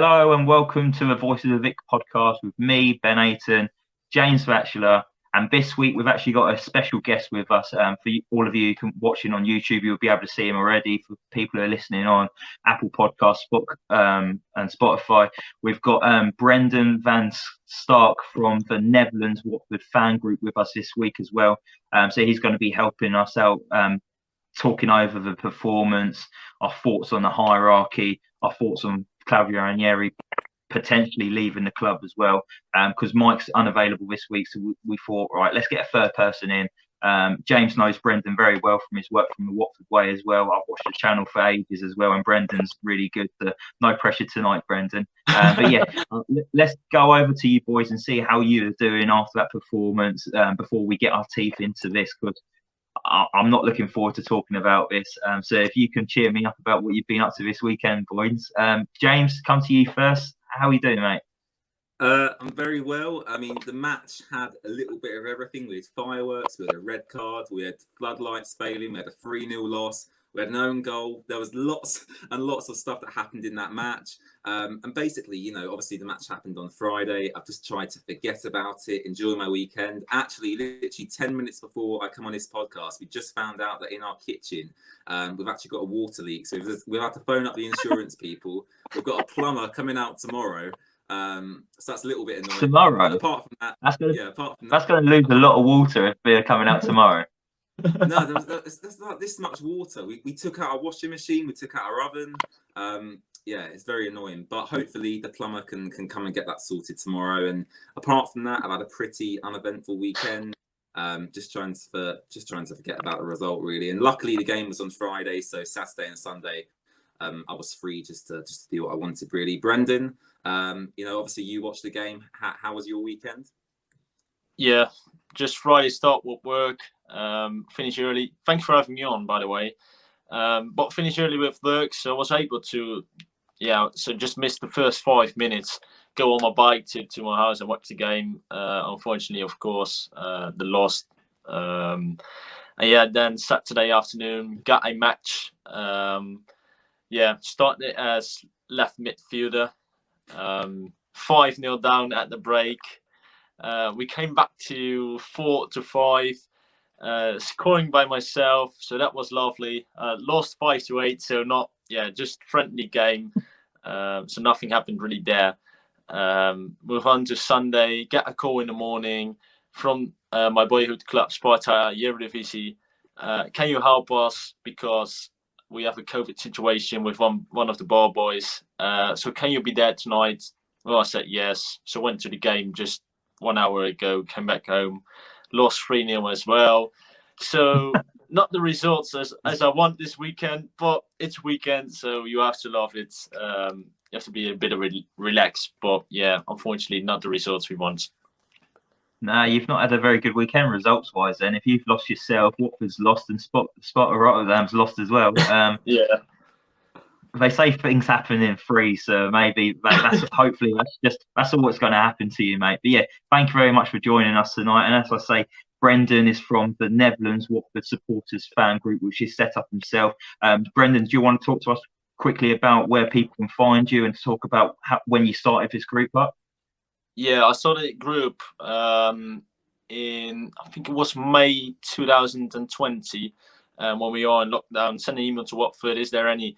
Hello and welcome to the Voice of the Vic podcast with me, Ben Aiton, James Batchelor, and this week we've actually got a special guest with us. For all of you watching on YouTube, you'll be able to see him already. For people who are listening on Apple Podcasts, and Spotify, we've got Brendan van Stark from the Netherlands Watford fan group with us this week as well. So he's going to be helping us out, talking over the performance, our thoughts on the hierarchy, our thoughts on Claudio Ranieri potentially leaving the club as well, because Mike's unavailable this week. So we thought, right, let's get a third person in. James knows Brendan very well from his work from the Watford way as well. I've watched the channel for ages as well, and Brendan's really good. No pressure tonight, Brendan. But yeah, let's go over to you boys and see how you're doing after that performance before we get our teeth into this, because I'm not looking forward to talking about this. So if you can cheer me up about what you've been up to this weekend, boys. James, come to you first. How are you doing, mate? I'm very well. I mean, the match had a little bit of everything. We had fireworks, we had a red card, we had floodlights failing, we had a 3-0 loss, we had an own goal. There was lots and lots of stuff that happened in that match. And basically, obviously the match happened on Friday. I've just tried to forget about it, enjoy my weekend. Actually, literally 10 minutes before I come on this podcast, we just found out that in our kitchen, we've actually got a water leak. So we've had to phone up the insurance people. We've got a plumber coming out tomorrow. So that's a little bit annoying. Tomorrow? But apart from that, that's going to lose a lot of water if they're coming out tomorrow. No, there's not this much water. We took out our washing machine, we took out our oven. Yeah, it's very annoying, but hopefully the plumber can come and get that sorted tomorrow. And apart from that, I've had a pretty uneventful weekend. Just trying to forget about the result really. And luckily the game was on Friday, so Saturday and Sunday, I was free just to do what I wanted really. Brendan, obviously you watched the game. How was your weekend? Yeah, just Friday start with work. Finish early. Thanks for having me on, by the way. But finish early with work, so I was able to, so just missed the first 5 minutes. Go on my bike to my house and watch the game. Unfortunately, of course, the loss. And then Saturday afternoon, got a match. Started as left midfielder. 5-0 down at the break. We came back to 4-5, scoring by myself, so that was lovely. Lost 5-8, so just friendly game. So nothing happened really there. Move on to Sunday, get a call in the morning from my boyhood club, Sparta Eredivisie. Can you help us, because we have a COVID situation with one of the bar boys. So can you be there tonight? Well, I said yes. So went to the game just 1 hour ago, came back home, lost 3-0 as well. So not the results as I want this weekend, but it's weekend, so you have to love it. You have to be a bit of relaxed, but yeah, unfortunately not the results we want. No, you've not had a very good weekend results-wise then. If you've lost yourself, Watford's lost and Sparta Rotterdam's lost as well. Yeah. They say things happen in threes, so maybe that's hopefully that's all that's going to happen to you, mate. But yeah, thank you very much for joining us tonight. And as I say, Brendan is from the Netherlands Watford supporters fan group, which he's set up himself. Brendan, do you want to talk to us quickly about where people can find you and talk about when you started this group up? Yeah, I started a group in, I think it was May 2020. When we are in lockdown, send an email to Watford. Is there any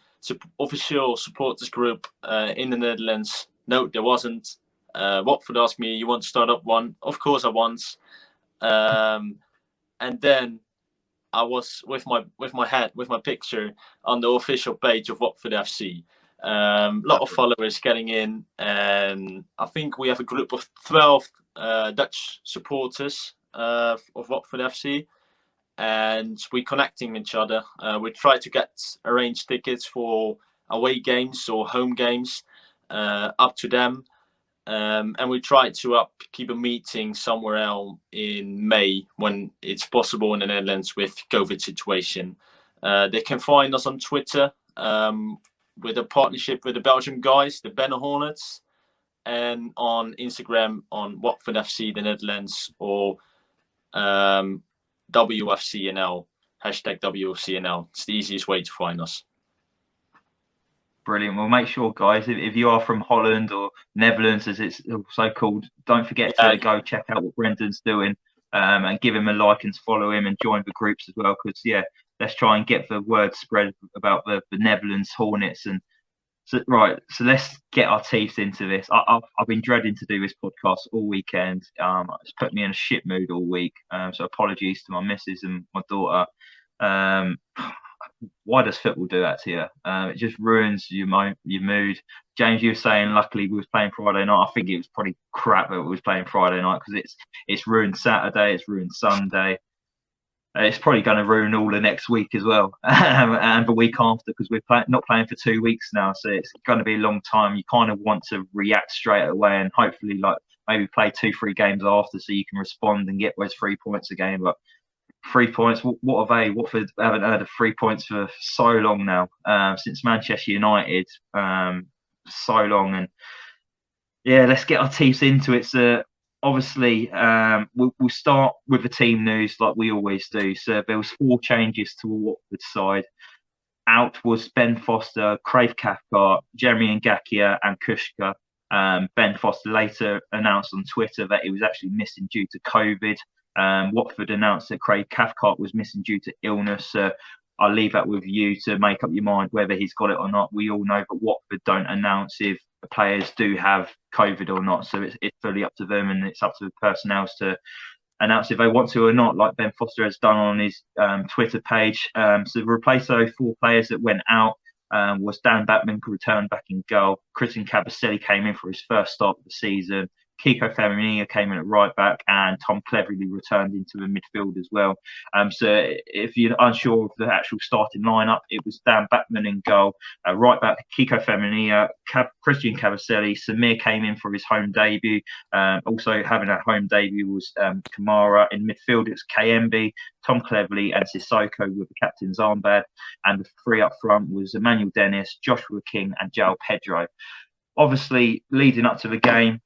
official supporters group in the Netherlands? No, there wasn't. Watford asked me, "You want to start up one?" Of course, I want. And then I was with my picture on the official page of Watford FC. A lot of followers getting in, and I think we have a group of 12 Dutch supporters of Watford FC. And we're connecting each other. We try to arrange tickets for away games or home games, up to them. And we try to keep a meeting somewhere else in May when it's possible in the Netherlands with COVID situation. They can find us on Twitter with a partnership with the Belgian guys, the Banner Hornets, and on Instagram on Watford FC the Netherlands, or WFCNL, #WFCNL. It's the easiest way to find us. Brilliant. Well, make sure, guys, if you are from Holland or Netherlands, as it's also called, don't forget to go check out what Brendan's doing, and give him a like and follow him and join the groups as well. Because let's try and get the word spread about the Netherlands Hornets. And so let's get our teeth into this. I've been dreading to do this podcast all weekend. It's put me in a shit mood all week. So apologies to my missus and my daughter. Why does football do that to you? It just ruins your mood. James, you were saying luckily we was playing Friday night. I think it was probably crap that we was playing Friday night, because it's ruined Saturday, it's ruined Sunday. It's probably going to ruin all the next week as well, and the week after, because we're not playing for 2 weeks now. So it's going to be a long time. You kind of want to react straight away and hopefully maybe play 2-3 games after, so you can respond and get those 3 points again. But 3 points, what are they? Watford haven't heard of 3 points for so long now, since Manchester United, so long. And let's get our teeth into it. So obviously, we'll start with the team news like we always do. So there was 4 changes to the Watford side. Out was Ben Foster, Craig Cathcart, Jeremy Ngakia and Kushka. Ben Foster later announced on Twitter that he was actually missing due to COVID. Watford announced that Craig Cathcart was missing due to illness. I'll leave that with you to make up your mind whether he's got it or not. We all know that Watford don't announce if the players do have COVID or not, so it's fully up to them, and it's up to the personnel to announce if they want to or not, like Ben Foster has done on his Twitter page. So to replace those 4 players that went out was Dan Batman, who returned back in goal. Christian Cabaselli came in for his first start of the season. Kiko Femminia came in at right back, and Tom Cleverley returned into the midfield as well. So if you're unsure of the actual starting lineup, it was Dan Batman in goal, right back Kiko Femminia, Christian Cabaselli. Samir came in for his home debut. Also having a home debut was Kamara. In midfield, it's KMB, Tom Cleverley, and Sissoko with the captain's armband. And the 3 up front was Emmanuel Dennis, Joshua King, and João Pedro. Obviously, leading up to the game,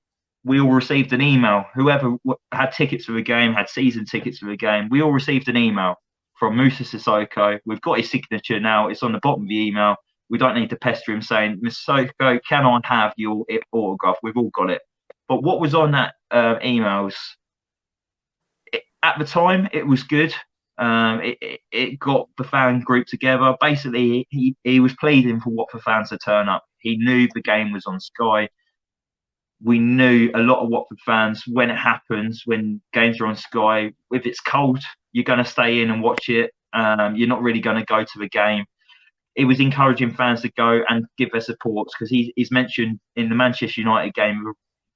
we all received an email. Whoever had tickets for the game, had season tickets for the game, we all received an email from Moussa Sissoko. We've got his signature now. It's on the bottom of the email. We don't need to pester him saying, Mr. Sissoko, can I have your autograph? We've all got it. But what was on that emails, at the time, it was good. It got the fan group together. Basically, he was pleading for Watford fans to turn up. He knew the game was on Sky. We knew a lot of Watford fans, when it happens, when games are on Sky, if it's cold, you're going to stay in and watch it. You're not really going to go to the game. It was encouraging fans to go and give their support, because he's mentioned in the Manchester United game,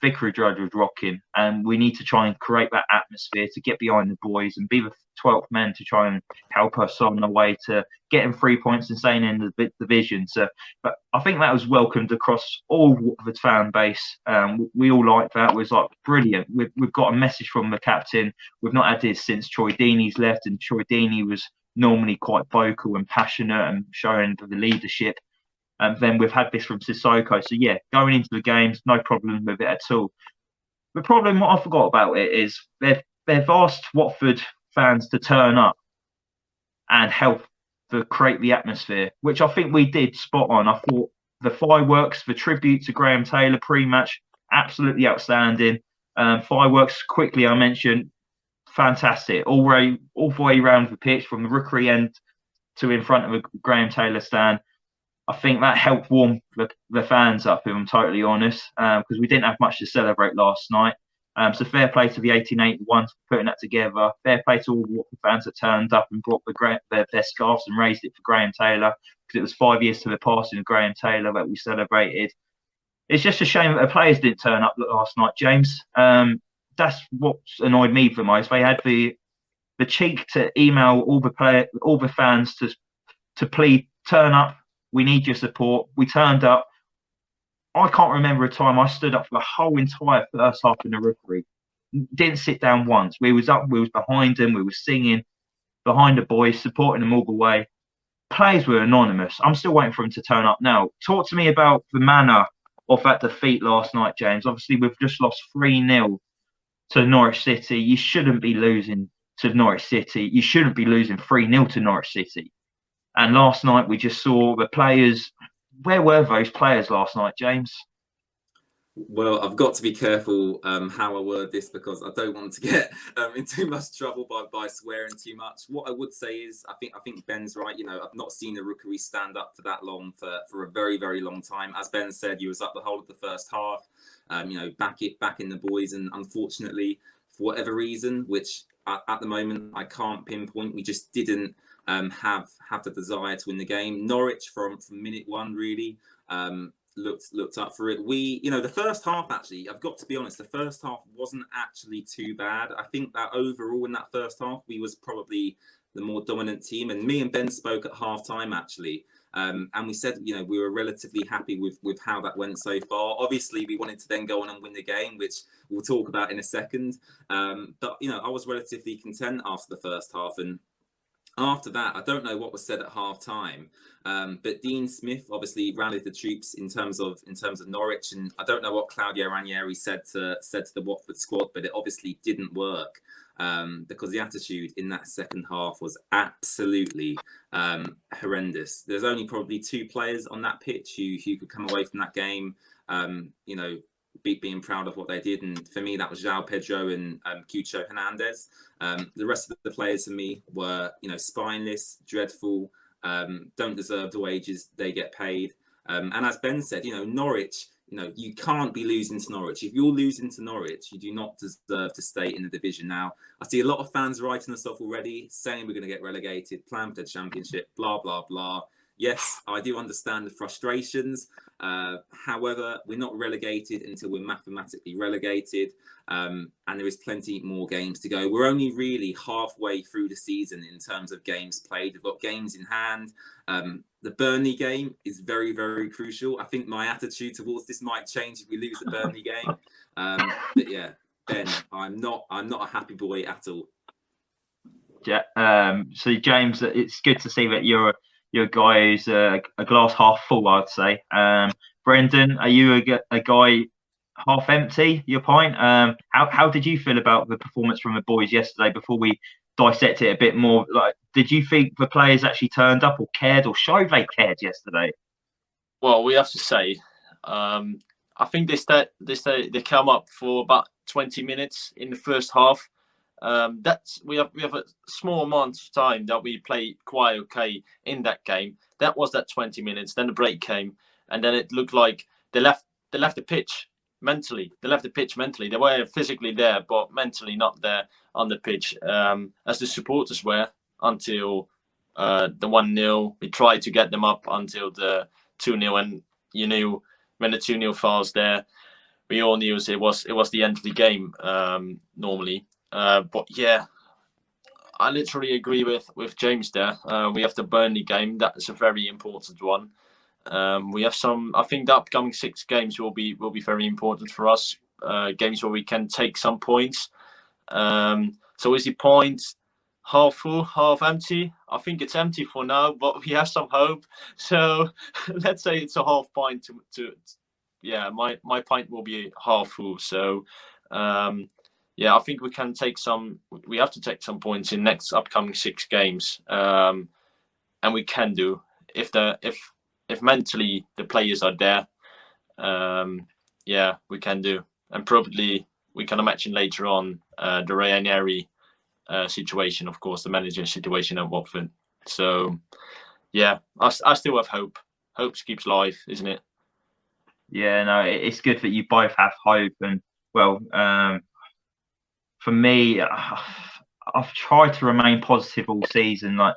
Vicarage Road was rocking, and we need to try and create that atmosphere to get behind the boys and be the 12th men to try and help us on the way to getting 3 points and staying in the division. So, but I think that was welcomed across all Watford fan base. We all liked that. It was like brilliant. We've got a message from the captain. We've not had this since Troy Deeney's left, and Troy Deeney was normally quite vocal and passionate and showing the leadership. And then we've had this from Sissoko. So, going into the games, no problem with it at all. The problem, what I forgot about it, is they've asked Watford fans to turn up and help to create the atmosphere, which I think we did spot on. I thought the fireworks, the tribute to Graham Taylor pre-match, absolutely outstanding. Fireworks, quickly I mentioned, fantastic. All the way around the pitch, from the Rookery end to in front of a Graham Taylor stand. I think that helped warm the fans up, if I'm totally honest, because we didn't have much to celebrate last night. So fair play to the 1881 for putting that together. Fair play to all the Watford fans that turned up and brought their scarves and raised it for Graham Taylor, because it was 5 years to the passing of Graham Taylor that we celebrated. It's just a shame that the players didn't turn up last night, James. That's what annoyed me the most. They had the cheek to email all the fans to plead, turn up. We need your support. We turned up. I can't remember a time I stood up for the whole entire first half in the Rookery. Didn't sit down once. We was up. We was behind them. We were singing behind the boys, supporting them all the way. Players were anonymous. I'm still waiting for them to turn up now. Talk to me about the manner of that defeat last night, James. Obviously, we've just lost 3-0 to Norwich City. You shouldn't be losing to Norwich City. You shouldn't be losing 3-0 to Norwich City. And last night we just saw the players where were those players last night, James? Well, I've got to be careful how I word this because I don't want to get in too much trouble by swearing too much. What I would say is, I think Ben's right. You know, I've not seen the Rookery stand up for that long for a very, very long time. As Ben said, he was up the whole of the first half. You know, back in the boys, and unfortunately, for whatever reason, which at the moment I can't pinpoint, we just didn't have the desire to win the game. Norwich from minute one really. Looked up for it. You know, the first half, actually, I've got to be honest, the first half wasn't actually too bad. I think that overall in that first half, we was probably the more dominant team. And me and Ben spoke at half time, actually. And we said, you know, we were relatively happy with how that went so far. Obviously, we wanted to then go on and win the game, which we'll talk about in a second. But, you know, I was relatively content after the first half. And after that, I don't know what was said at half time, but Dean Smith obviously rallied the troops in terms of Norwich, and I don't know what Claudio Ranieri said to the Watford squad, but it obviously didn't work because the attitude in that second half was absolutely horrendous. There's only probably 2 players on that pitch who could come away from that game, you know, being proud of what they did, and for me that was João Pedro and Cucho Hernandez. The rest of the players for me were, you know, spineless, dreadful, don't deserve the wages they get paid. And as Ben said, you know, Norwich, you know, you can't be losing to Norwich. If you're losing to Norwich, you do not deserve to stay in the division. Now, I see a lot of fans writing us off already, saying we're going to get relegated, plan for the championship, blah, blah, blah. Yes, I do understand the frustrations. However, we're not relegated until we're mathematically relegated, and there is plenty more games to go. We're only really halfway through the season in terms of games played. We've got games in hand. The Burnley game is very, very crucial. I think my attitude towards this might change if we lose the Burnley game. But yeah, Ben, I'm not a happy boy at all. Yeah. So James, it's good to see that you're a guy who's a glass half full, I'd say. Brendan, are you a guy half empty, your pint? How did you feel about the performance from the boys yesterday before we dissect it a bit more? Like, did you think the players actually turned up or cared or showed they cared yesterday? Well, we have to say, I think they come up for about 20 minutes in the first half. We have a small amount of time that we played quite okay in that game. That was that 20 minutes. Then the break came, and then it looked like they left the pitch mentally. They left the pitch mentally. They were physically there, but mentally not there on the pitch, as the supporters were until the 1-0. We tried to get them up until the 2-0, and you knew when the 2-0 falls there, we all knew it was the end of the game normally. But yeah, I literally agree with James there. We have the Burnley game. That is a very important one. We have I think the upcoming 6 games will be very important for us. Games where we can take some points. So is the point half full, half empty? I think it's empty for now, but we have some hope. So let's say it's a half pint yeah, my pint will be half full. So yeah, I think we can we have to take some points in next upcoming 6 games. And we can do if mentally the players are there. Yeah, we can do. And probably we can imagine later on the Ranieri situation, of course, the manager situation at Watford. So yeah, I still have hope. Hope keeps life, isn't it? Yeah, no, it's good that you both have hope. And well, for me, I've tried to remain positive all season. Like,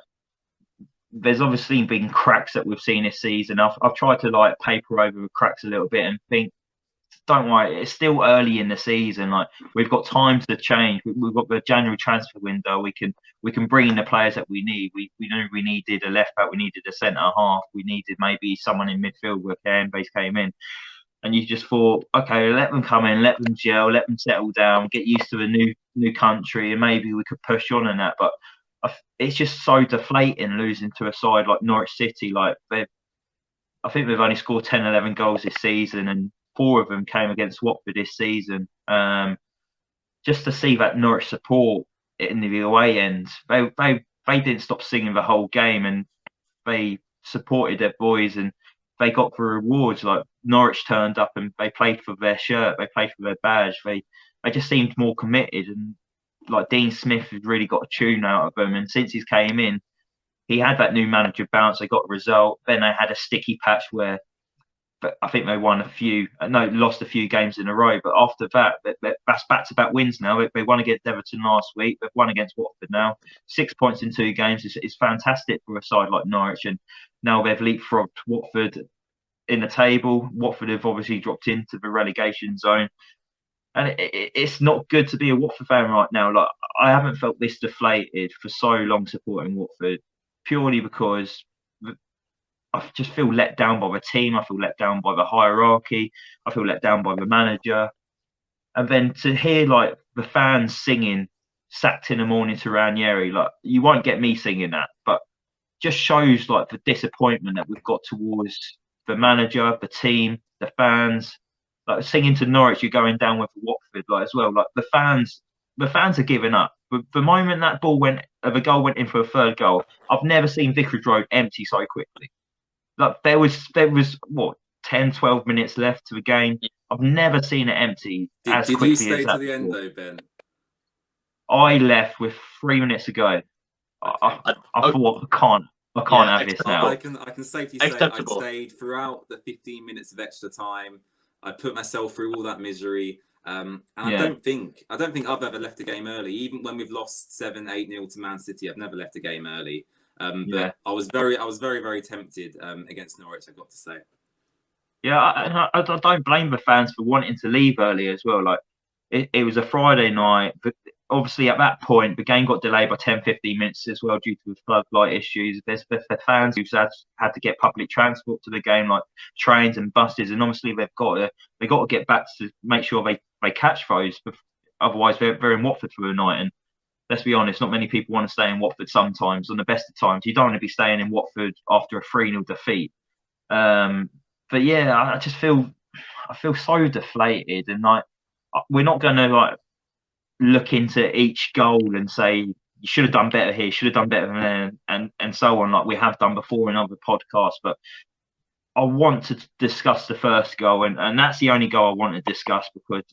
there's obviously been cracks that we've seen this season. I've tried to like paper over the cracks a little bit and think, don't worry, it's still early in the season. Like, we've got time to change. We've got the January transfer window. We can bring in the players that we need. We know we needed a left back. We needed a centre half. We needed maybe someone in midfield where Kane base came in. And you just thought, okay, let them come in, let them gel, let them settle down, get used to the new country, and maybe we could push on in that. But it's just so deflating losing to a side like Norwich City. Like, I think they've only scored 10, 11 goals this season, and 4 of them came against Watford this season. Just to see that Norwich support in the away end, they didn't stop singing the whole game, and they supported their boys. And they got the rewards. Like Norwich turned up and they played for their shirt, they played for their badge. They just seemed more committed, and like Dean Smith has really got a tune out of them. And since he's came in, he had that new manager bounce. They got a result. Then they had a sticky patch where, but I think they lost a few games in a row. But after that, that's back-to-back wins now. They won against Everton last week. They've won against Watford now. 6 points in 2 games is fantastic for a side like Norwich. And now they've leapfrogged Watford in the table. Watford have obviously dropped into the relegation zone. And it's not good to be a Watford fan right now. Like, I haven't felt this deflated for so long supporting Watford, purely because I just feel let down by the team. I feel let down by the hierarchy. I feel let down by the manager. And then to hear like the fans singing "Sacked in the Morning" to Ranieri, like, you won't get me singing that, but just shows like the disappointment that we've got towards the manager, the team, the fans. Like singing to Norwich, you're going down with Watford, like as well. Like the fans are giving up. The moment that goal went in for a third goal, I've never seen Vicarage Road empty so quickly. Like there was what 10, 12 minutes left to the game. I've never seen it empty as quickly as that. Did you stay to the end though, Ben? I left with 3 minutes to go. I thought I can't have this now. I can safely say I stayed throughout the 15 minutes of extra time. I put myself through all that misery. And I don't think I've ever left a game early. Even when we've lost 7-8-0 to Man City, I've never left a game early. But I was very, very tempted against Norwich, I've got to say. Yeah, I don't blame the fans for wanting to leave early as well. Like it was a Friday night, but obviously at that point the game got delayed by 10-15 minutes as well due to the floodlight issues. There's the fans who've had to get public transport to the game, like trains and buses, and obviously they've got to get back to make sure they catch those. Otherwise, they're in Watford for the night. And let's be honest, not many people want to stay in Watford sometimes. On the best of times, you don't want to be staying in Watford after a 3-0 defeat. But yeah, I feel so deflated, and like we're not going to like look into each goal and say you should have done better here, should have done better there, and so on, like we have done before in other podcasts. But I want to discuss the first goal, and that's the only goal I want to discuss because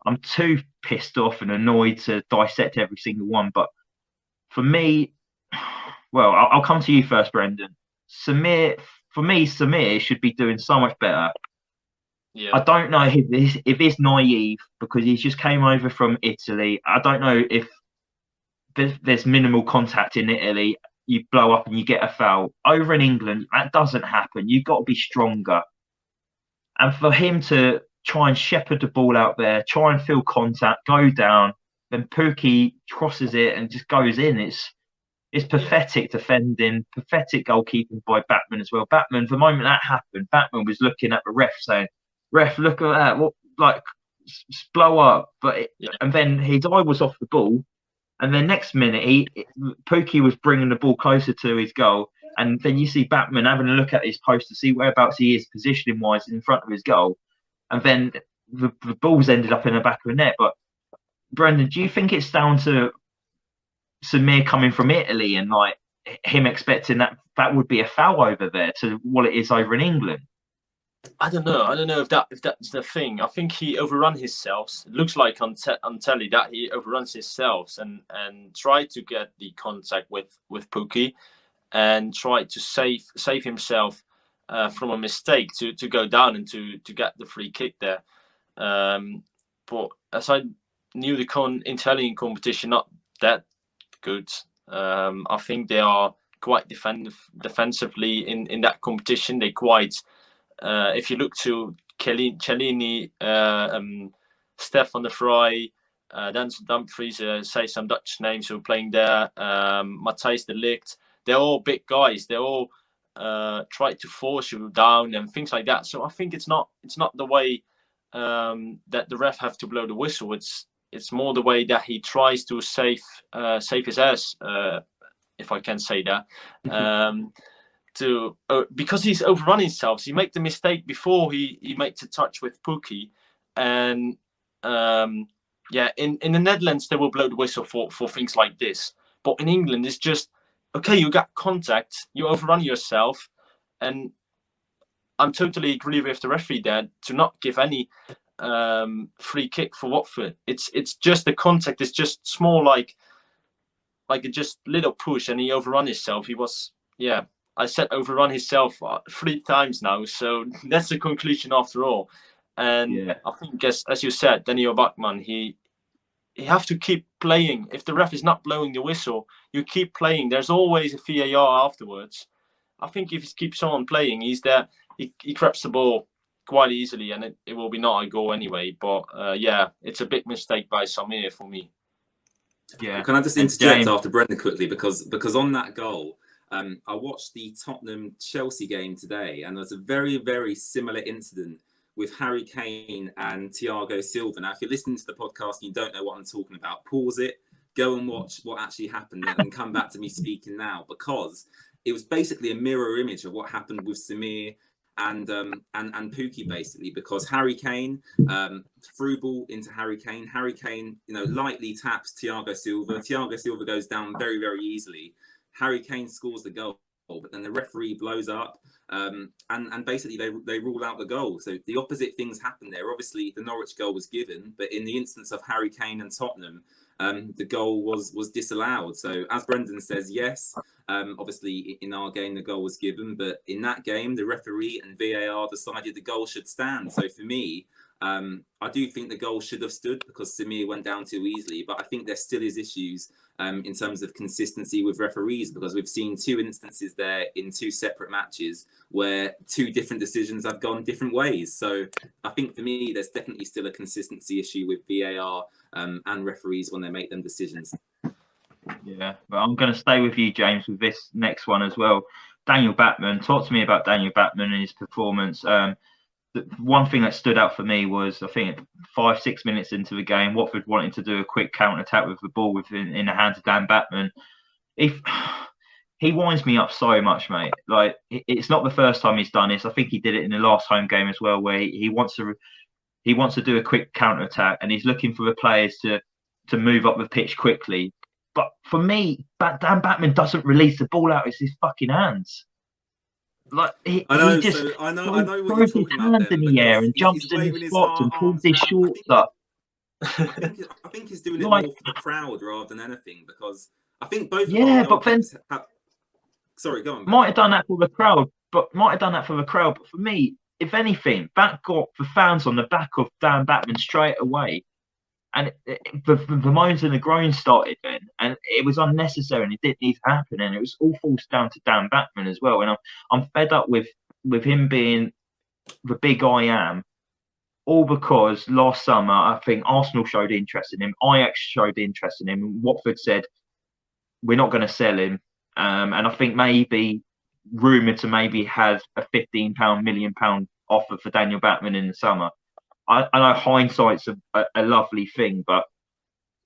I'm too pissed off and annoyed to dissect every single one. But for me, well, I'll come to you first, Brendan. Samir should be doing so much better. Yeah. I don't know if he's naive because he just came over from Italy. I don't know if there's minimal contact in Italy. You blow up and you get a foul. Over in England, that doesn't happen. You've got to be stronger. And for him to try and shepherd the ball out there, try and feel contact, go down, then Pukki crosses it and just goes in. It's pathetic defending, pathetic goalkeeping by Batman as well. Batman, the moment that happened, Batman was looking at the ref saying, "Ref, look at that! What, like, blow up!" And then his eye was off the ball, and then next minute, Pukki was bringing the ball closer to his goal, and then you see Batman having a look at his post to see whereabouts he is positioning wise in front of his goal, and then the ball's ended up in the back of the net. But Brendan, do you think it's down to Samir coming from Italy and like him expecting that would be a foul over there to what it is over in England? I don't know if that's the thing. I think he overrun himself. It looks like on telly that he overruns himself and tried to get the contact with Pukki and tried to save himself from a mistake to go down and to get the free kick there. But as I knew the Italian competition not that good. I think they are quite defensively in that competition. They quite, if you look to Cellini, Stefan de Vrij, Denzel Dumfries, say some Dutch names who are playing there, Matthijs de Ligt, they're all big guys. They all try to force you down and things like that. So I think it's not the way that the ref have to blow the whistle. It's more the way that he tries to save his ass, if I can say that, because he's overrun himself. He made the mistake before he makes a touch with Pukki, and in the Netherlands they will blow the whistle for things like this. But in England, it's just okay. You got contact, you overrun yourself, and I'm totally agree with the referee there to not give any free kick for Watford. It's just the contact is just small, like a just little push, and he overrun himself. He was, yeah, I said overrun himself 3 times now, so that's the conclusion after all. And Yeah. I think, as you said, Daniel Bachmann, he have to keep playing. If the ref is not blowing the whistle, you keep playing. There's always a VAR afterwards. I think if he keeps on playing, he's there. He grabs the ball quite easily, and it will be not a goal anyway. But yeah, it's a big mistake by Samir for me. Yeah. Can I just interject after Brendan quickly, because on that goal, I watched the Tottenham Chelsea game today, and there's a very, very similar incident with Harry Kane and Thiago Silva. Now, if you're listening to the podcast and you don't know what I'm talking about, pause it, go and watch what actually happened, and come back to me speaking now, because it was basically a mirror image of what happened with Samir and Pookie, basically, because Harry Kane, through ball into Harry Kane, lightly taps Thiago Silva goes down very, very easily. Harry Kane scores the goal, but then the referee blows up, and basically they rule out the goal. So the opposite things happen there. Obviously, the Norwich goal was given, but in the instance of Harry Kane and Tottenham, the goal was disallowed. So as Brendan says, yes, obviously in our game the goal was given, but in that game the referee and VAR decided the goal should stand. So for me, I do think the goal should have stood because Samir went down too easily, but I think there still is issues in terms of consistency with referees, because we've seen 2 instances there in 2 separate matches where 2 different decisions have gone different ways. So I think for me, there's definitely still a consistency issue with VAR and referees when they make them decisions. Yeah, but I'm going to stay with you, James, with this next one as well. Daniel Bachmann, talk to me about Daniel Bachmann and his performance. The one thing that stood out for me was, I think 5-6 minutes into the game, Watford wanting to do a quick counter attack with the ball in the hands of Dan Bachmann. He winds me up so much, mate. Like, it's not the first time he's done this. I think he did it in the last home game as well, where he wants to do a quick counter attack, and he's looking for the players to move up the pitch quickly. But for me, Dan Bachmann doesn't release the ball out of his fucking hands. Like he just I know what you're throws his talking about, hands Ben, in the air and because jumps he's in waving his his spots and pulls arms his around. shorts up. I think he's doing it Like, more for the crowd rather than anything, because I think both yeah, of our but then goalkeepers have... Sorry, go on, Ben. might have done that for the crowd. But for me, if anything, that got the fans on the back of Dan Bachmann straight away. And the moans and the groans started then, and it was unnecessary, and it didn't need to happen, and it was all falls down to Dan Bachmann as well. And I'm fed up with him being the big I am, all because last summer I think Arsenal showed interest in him, Ajax showed interest in him, and Watford said we're not going to sell him, and I think maybe rumoured to maybe have a £15 million offer for Daniel Bachmann in the summer. I know hindsight's a lovely thing, but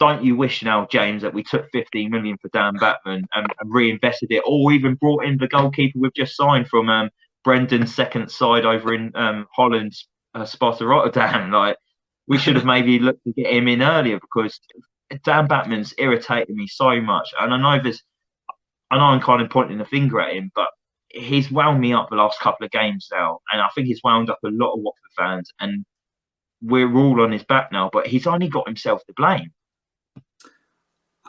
don't you wish now, James, that we took 15 million for Dan Bachmann and reinvested it, or even brought in the goalkeeper we've just signed from Brendan's second side over in Holland's Sparta Rotterdam? Like, we should have maybe looked to get him in earlier, because Dan Bachmann's irritated me so much. And I know I'm kind of pointing the finger at him, but he's wound me up the last couple of games now, and I think he's wound up a lot of Watford fans, and we're all on his back now, but he's only got himself to blame.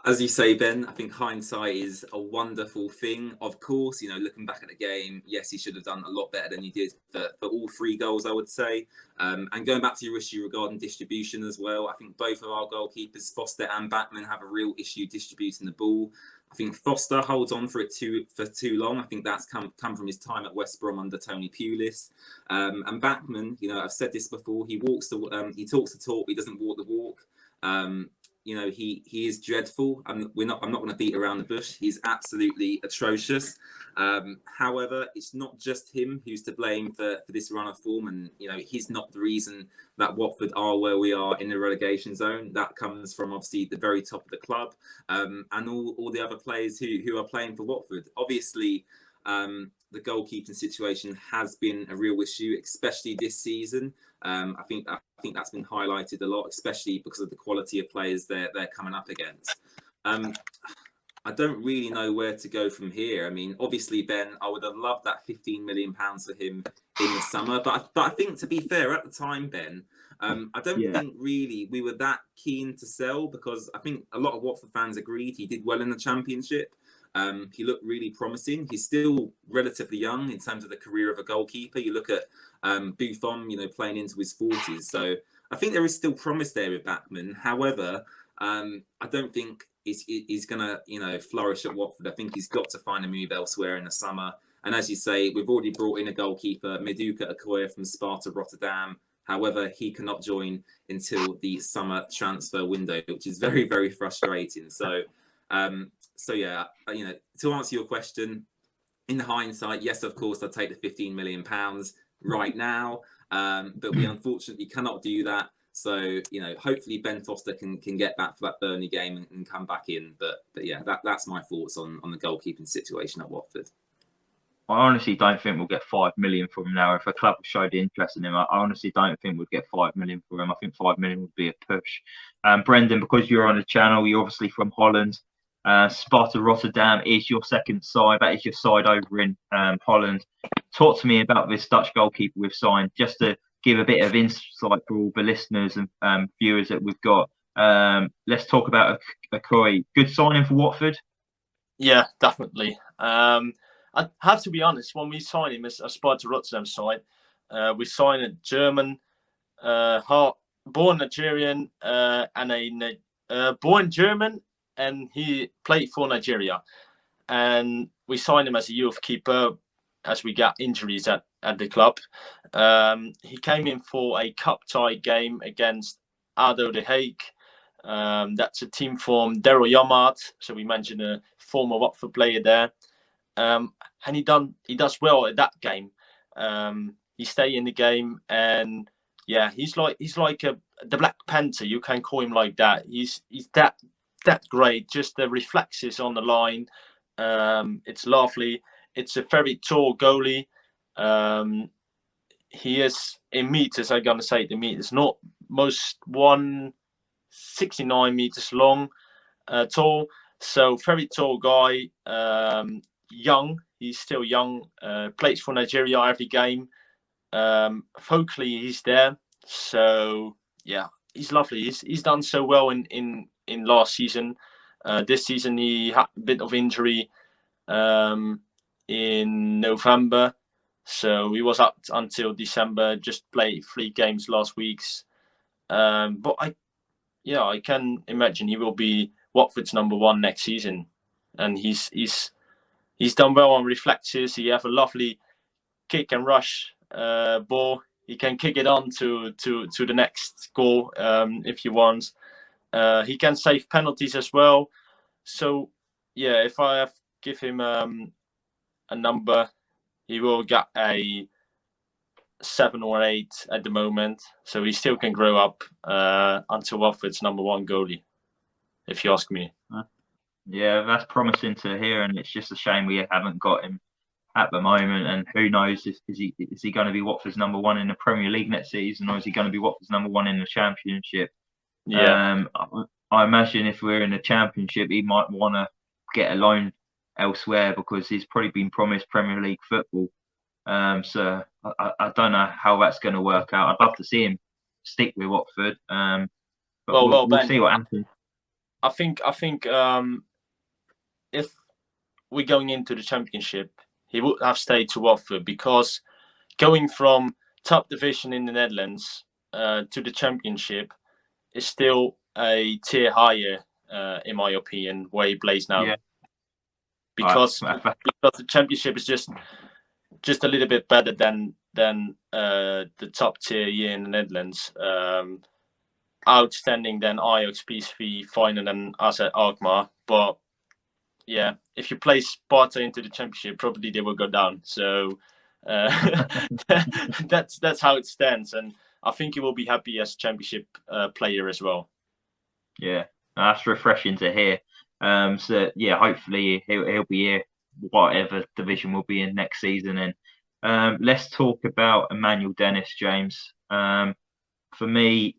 As you say, Ben, I think hindsight is a wonderful thing. Of course, looking back at the game, yes, he should have done a lot better than he did for all 3 goals, I would say. And going back to your issue regarding distribution as well, I think both of our goalkeepers, Foster and Bachmann, have a real issue distributing the ball. I think Foster holds on for too long. I think that's come from his time at West Brom under Tony Pulis. And Bachmann, I've said this before, he talks the talk, he doesn't walk the walk. He is dreadful. I'm not going to beat around the bush. He's absolutely atrocious. However, it's not just him who's to blame for this run of form, and he's not the reason that Watford are where we are in the relegation zone. That comes from obviously the very top of the club, and all the other players who are playing for Watford. Obviously, the goalkeeping situation has been a real issue, especially this season. I think that's been highlighted a lot, especially because of the quality of players they're coming up against. I don't really know where to go from here. I mean, obviously, Ben, I would have loved that £15 million for him in the summer. But I think, to be fair, at the time, Ben, I don't think really we were that keen to sell, because I think a lot of Watford fans agreed he did well in the Championship. He looked really promising. He's still relatively young in terms of the career of a goalkeeper. You look at Buffon, playing into his 40s. So I think there is still promise there with Bachmann. However, I don't think he's going to, flourish at Watford. I think he's got to find a move elsewhere in the summer. And as you say, we've already brought in a goalkeeper, Meduka Okoye from Sparta Rotterdam. However, he cannot join until the summer transfer window, which is very, very frustrating. So yeah, to answer your question, in hindsight, yes, of course, I'd take the £15 million right now, but we unfortunately cannot do that. So, hopefully Ben Foster can get back for that Burnley game and come back in. But yeah, that's my thoughts on the goalkeeping situation at Watford. I honestly don't think we'll get 5 million from him now. If a club showed interest in him, I honestly don't think we'd get 5 million for him. I think 5 million would be a push. Brendan, because you're on the channel, you're obviously from Holland. Sparta Rotterdam is your second side. That is your side over in Holland. Talk to me about this Dutch goalkeeper we've signed, just to give a bit of insight for all the listeners and viewers that we've got. Let's talk about Okoye. Good signing for Watford? Yeah, definitely. I have to be honest, when we signed him as a Sparta Rotterdam side, we signed a German, born Nigerian, and born German, and he played for Nigeria. And we signed him as a youth keeper as we got injuries at the club. He came in for a cup tie game against ADO The Hague. That's a team from Daryl Yamart. So we mentioned a former Watford player there. And he does well at that game. He stayed in the game, and yeah, he's like the Black Panther. You can call him like that. He's that great. Just the reflexes on the line. It's lovely. It's a very tall goalie. He is in meters. I'm gonna say the meters, not most 169 meters long, tall. So very tall guy. Young. He's still young. Plays for Nigeria every game. Vocally, he's there. So yeah, he's lovely. He's done so well in last season. This season he had a bit of injury in November, so he was up until December. Just played 3 games last week's. But I can imagine he will be Watford's number 1 next season, and he's done well on reflexes. He have a lovely kick and rush ball. He can kick it on to the next goal if he wants. He can save penalties as well. So yeah, if I have give him a number, he will get a 7 or 8 at the moment. So he still can grow up until Watford's number 1 goalie, if you ask me. Yeah, that's promising to hear, and it's just a shame we haven't got him at the moment. And who knows, is he going to be Watford's number 1 in the Premier League next season, or is he going to be Watford's number 1 in the Championship? Yeah. I imagine if we're in the Championship, he might want to get a loan elsewhere, because he's probably been promised Premier League football. So I don't know how that's going to work out. I'd love to see him stick with Watford. But we'll Ben, see what happens. I think if we're going into the Championship, he would have stayed to Watford, because going from top division in the Netherlands to the Championship is still a tier higher, in my opinion, where he plays now. Yeah. Because the Championship is just a little bit better than the top tier here in the Netherlands. Outstanding than Ajax, PSV, Feyenoord, and AZ Alkmaar. But yeah, if you play Sparta into the Championship, probably they will go down. So that's how it stands, and I think he will be happy as a Championship player as well. Yeah, that's refreshing to hear. So yeah, hopefully he'll be here, whatever division we'll be in next season. And let's talk about Emmanuel Dennis, James. For me,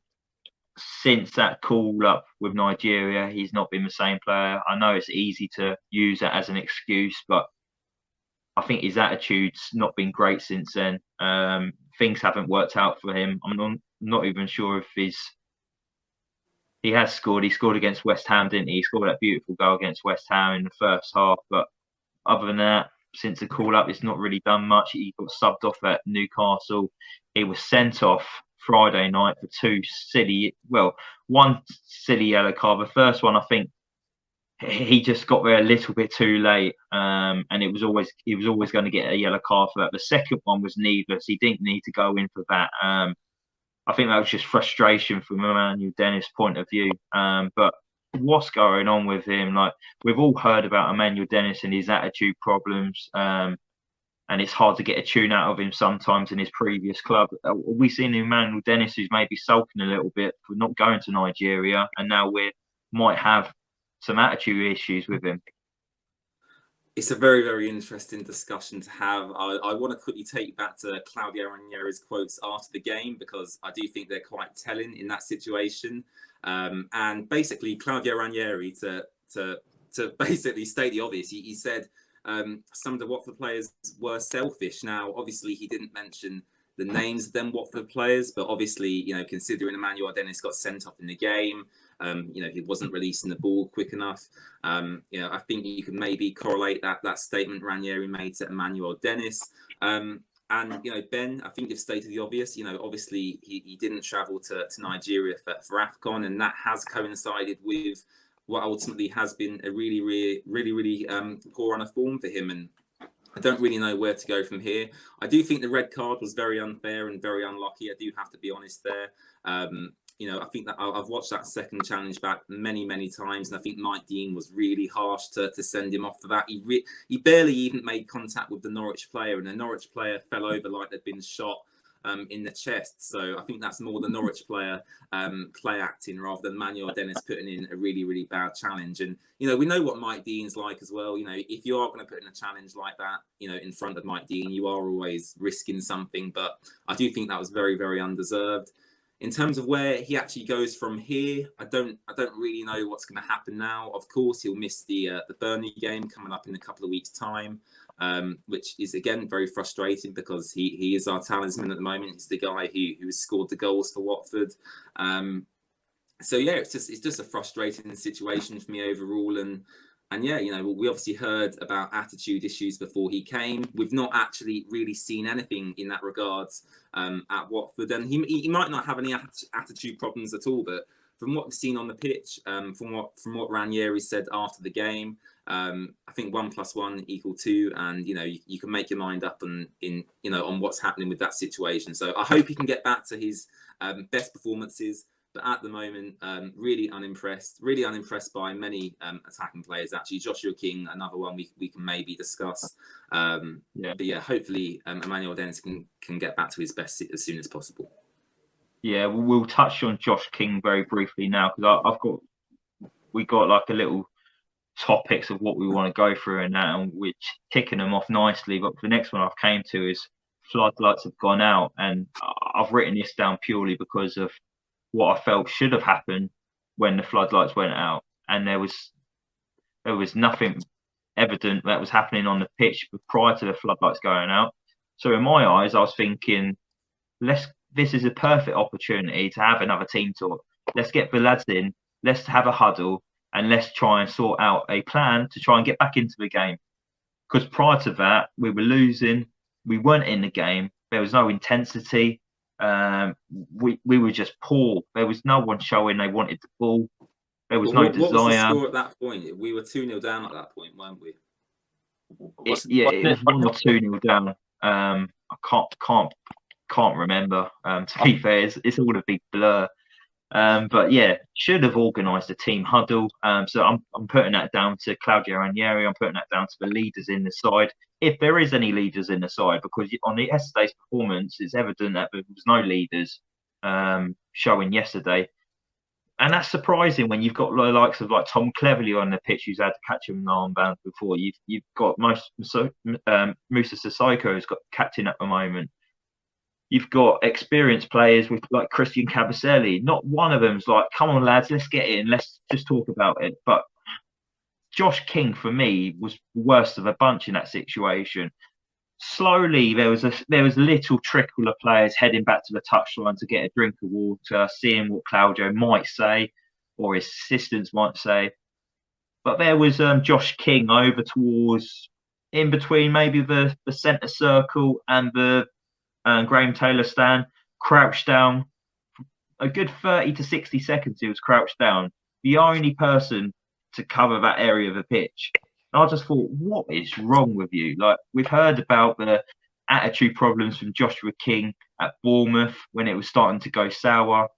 since that call up with Nigeria, he's not been the same player. I know it's easy to use that as an excuse, but I think his attitude's not been great since then. Things haven't worked out for him. I'm not even sure if he has scored. He scored against West Ham, didn't he? He scored that beautiful goal against West Ham in the first half. But other than that, since the call up, it's not really done much. He got subbed off at Newcastle. He was sent off Friday night for one silly yellow card. The first one, I think, he just got there a little bit too late, and he was always going to get a yellow card for that. The second one was needless. He didn't need to go in for that. I think that was just frustration from Emmanuel Dennis' point of view. But what's going on with him? Like, we've all heard about Emmanuel Dennis and his attitude problems, and it's hard to get a tune out of him sometimes in his previous club. We've seen Emmanuel Dennis who's maybe sulking a little bit for not going to Nigeria, and now we might have some attitude issues with him. It's a very, very interesting discussion to have. I want to quickly take you back to Claudio Ranieri's quotes after the game, because I do think they're quite telling in that situation. And basically, Claudio Ranieri, to basically state the obvious, he said some of the Watford players were selfish. Now, obviously, he didn't mention the names of them Watford players, but obviously, considering Emmanuel Dennis got sent off in the game, he wasn't releasing the ball quick enough. I think you can maybe correlate that statement Ranieri made to Emmanuel Dennis. And Ben, I think you've stated the obvious. Obviously he didn't travel to Nigeria for AFCON, and that has coincided with what ultimately has been a really poor run of form for him. And I don't really know where to go from here. I do think the red card was very unfair and very unlucky. I do have to be honest there. I think that I've watched that second challenge back many times, and I think Mike Dean was really harsh to send him off for that. He barely even made contact with the Norwich player, and the Norwich player fell over like they'd been shot in the chest. So I think that's more the Norwich player play acting rather than Manuel Dennis putting in a really bad challenge. And we know what Mike Dean's like as well. If you are going to put in a challenge like that, in front of Mike Dean, you are always risking something. But I do think that was very undeserved. In terms of where he actually goes from here, I don't really know what's going to happen now. Of course, he'll miss the Burnley game coming up in a couple of weeks' time, which is again very frustrating because he is our talisman at the moment. He's the guy who has scored the goals for Watford. So yeah, it's just a frustrating situation for me overall. And yeah, we obviously heard about attitude issues before he came. We've not actually really seen anything in that regards at Watford, and he might not have any attitude problems at all. But from what we've seen on the pitch, from what Ranieri said after the game, I think 1 + 1 = 2, and you can make your mind up on what's happening with that situation. So I hope he can get back to his best performances. But at the moment, really unimpressed by many attacking players. Actually, Joshua King, another one we can maybe discuss. But yeah, hopefully Emmanuel Dennis can get back to his best as soon as possible. Yeah, we'll touch on Josh King very briefly now, because we got like a little topics of what we want to go through and that, and we're ticking them off nicely. But the next one I've came to is floodlights have gone out, and I've written this down purely because of what I felt should have happened when the floodlights went out, and there was nothing evident that was happening on the pitch prior to the floodlights going out. So in my eyes, I was thinking, this is a perfect opportunity to have another team talk. Let's get the lads in, let's have a huddle, and let's try and sort out a plan to try and get back into the game. Because prior to that, we were losing, we weren't in the game, there was no intensity. We were just poor. There was no one showing they wanted the ball. There was no desire. What was the score at that point? We were 2-0 down at that point, weren't we? It was 1 or 2-0 down. I can't remember. To be fair, it's all a big blur. But yeah, should have organised a team huddle. So I'm putting that down to Claudio Ranieri. I'm putting that down to the leaders in the side, if there is any leaders in the side, because on yesterday's performance, it's evident that there was no leaders showing yesterday, and that's surprising when you've got the likes of like Tom Cleverley on the pitch, who's had to catch him in armband before. You've got Musa Sissoko, who's got captain at the moment. You've got experienced players with like Christian Cabaselli. Not one of them's like, come on, lads, let's get in. Let's just talk about it. But Josh King, for me, was worst of a bunch in that situation. slowly there was a little trickle of players heading back to the touchline to get a drink of water, seeing what Claudio might say or his assistants might say. But there was Josh King over towards in between maybe the centre circle and the Graham Taylor stand, crouched down. A good 30 to 60 seconds he was crouched down, the only person to cover that area of the pitch. And I just thought, what is wrong with you? Like, we've heard about the attitude problems from Joshua King at Bournemouth when it was starting to go sour.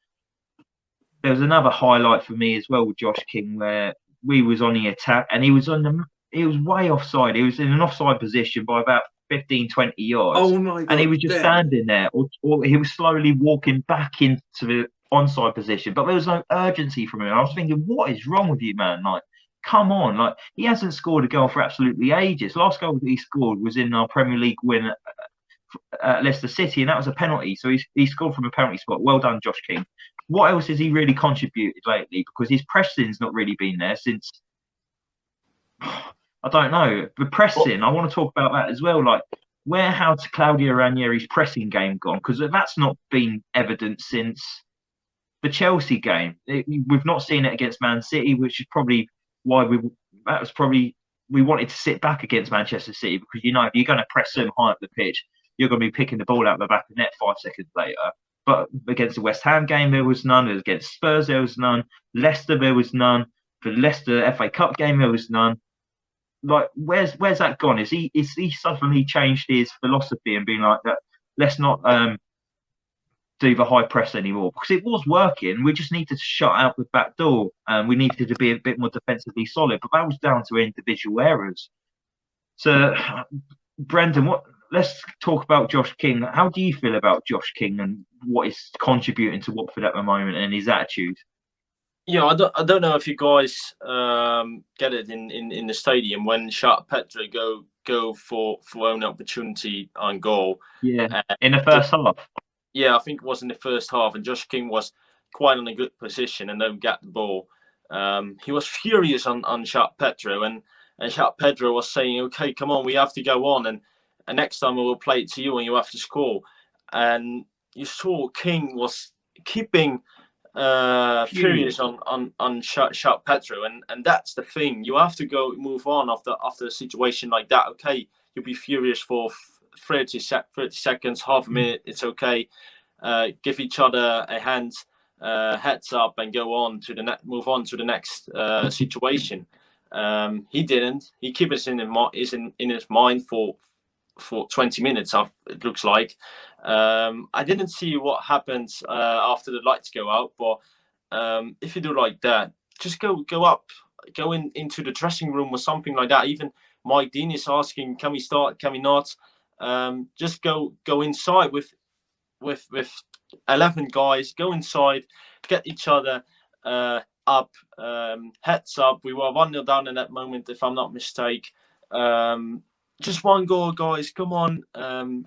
There was another highlight for me as well with Josh King where we was on the attack and he was way offside. He was in an offside position by about 15, 20 yards. Oh my God. And he was just standing there, or he was slowly walking back into the onside position. But there was no urgency from him. I was thinking, what is wrong with you, man? Like, come on. Like, he hasn't scored a goal for absolutely ages. Last goal that he scored was in our Premier League win at Leicester City, and that was a penalty. So he scored from a penalty spot. Well done, Josh King. What else has he really contributed lately? Because his pressing's not really been there since, I don't know. The pressing, I want to talk about that as well. Like, how's Claudio Ranieri's pressing game gone? Because that's not been evident since the Chelsea game. We've not seen it against Man City, which is probably why we wanted to sit back against Manchester City, because if you're going to press them high up the pitch, you're going to be picking the ball out of the back of the net 5 seconds later. But against the West Ham game, there was none. Against Spurs, there was none. Leicester, there was none. For the Leicester FA Cup game, there was none. Like, where's that gone? Is he suddenly changed his philosophy and being like that? Let's not do the high press anymore, because it was working. We just needed to shut out the back door, and we needed to be a bit more defensively solid. But that was down to individual errors. So, Brendan, let's talk about Josh King. How do you feel about Josh King and what is contributing to Watford at the moment and his attitude? Yeah, I don't know if you guys get it in the stadium when Sharp Petra go for own opportunity on goal. Yeah, in the first half. Yeah, I think it was in the first half, and Josh King was quite in a good position and don't get the ball. He was furious on Sharp Petra, and Sharp Petra was saying, "Okay, come on, we have to go on, and next time we will play it to you, and you have to score." And you saw King was keeping furious on Sharp Petra, and that's the thing. You have to move on after a situation like that. Okay, you'll be furious for 30 seconds, half a minute. It's okay. Give each other a hand, heads up, and move on to the next situation. He didn't. He kept it in his mind for 20 minutes. It looks like. I didn't see what happens after the lights go out, but if you do like that, just go into the dressing room or something like that. Even Mike Dean is asking, "Can we start? Can we not?" Just go inside with 11 guys. Go inside, get each other up, heads up. We were 1-0 down in that moment, if I'm not mistaken. Just one goal, guys. Come on.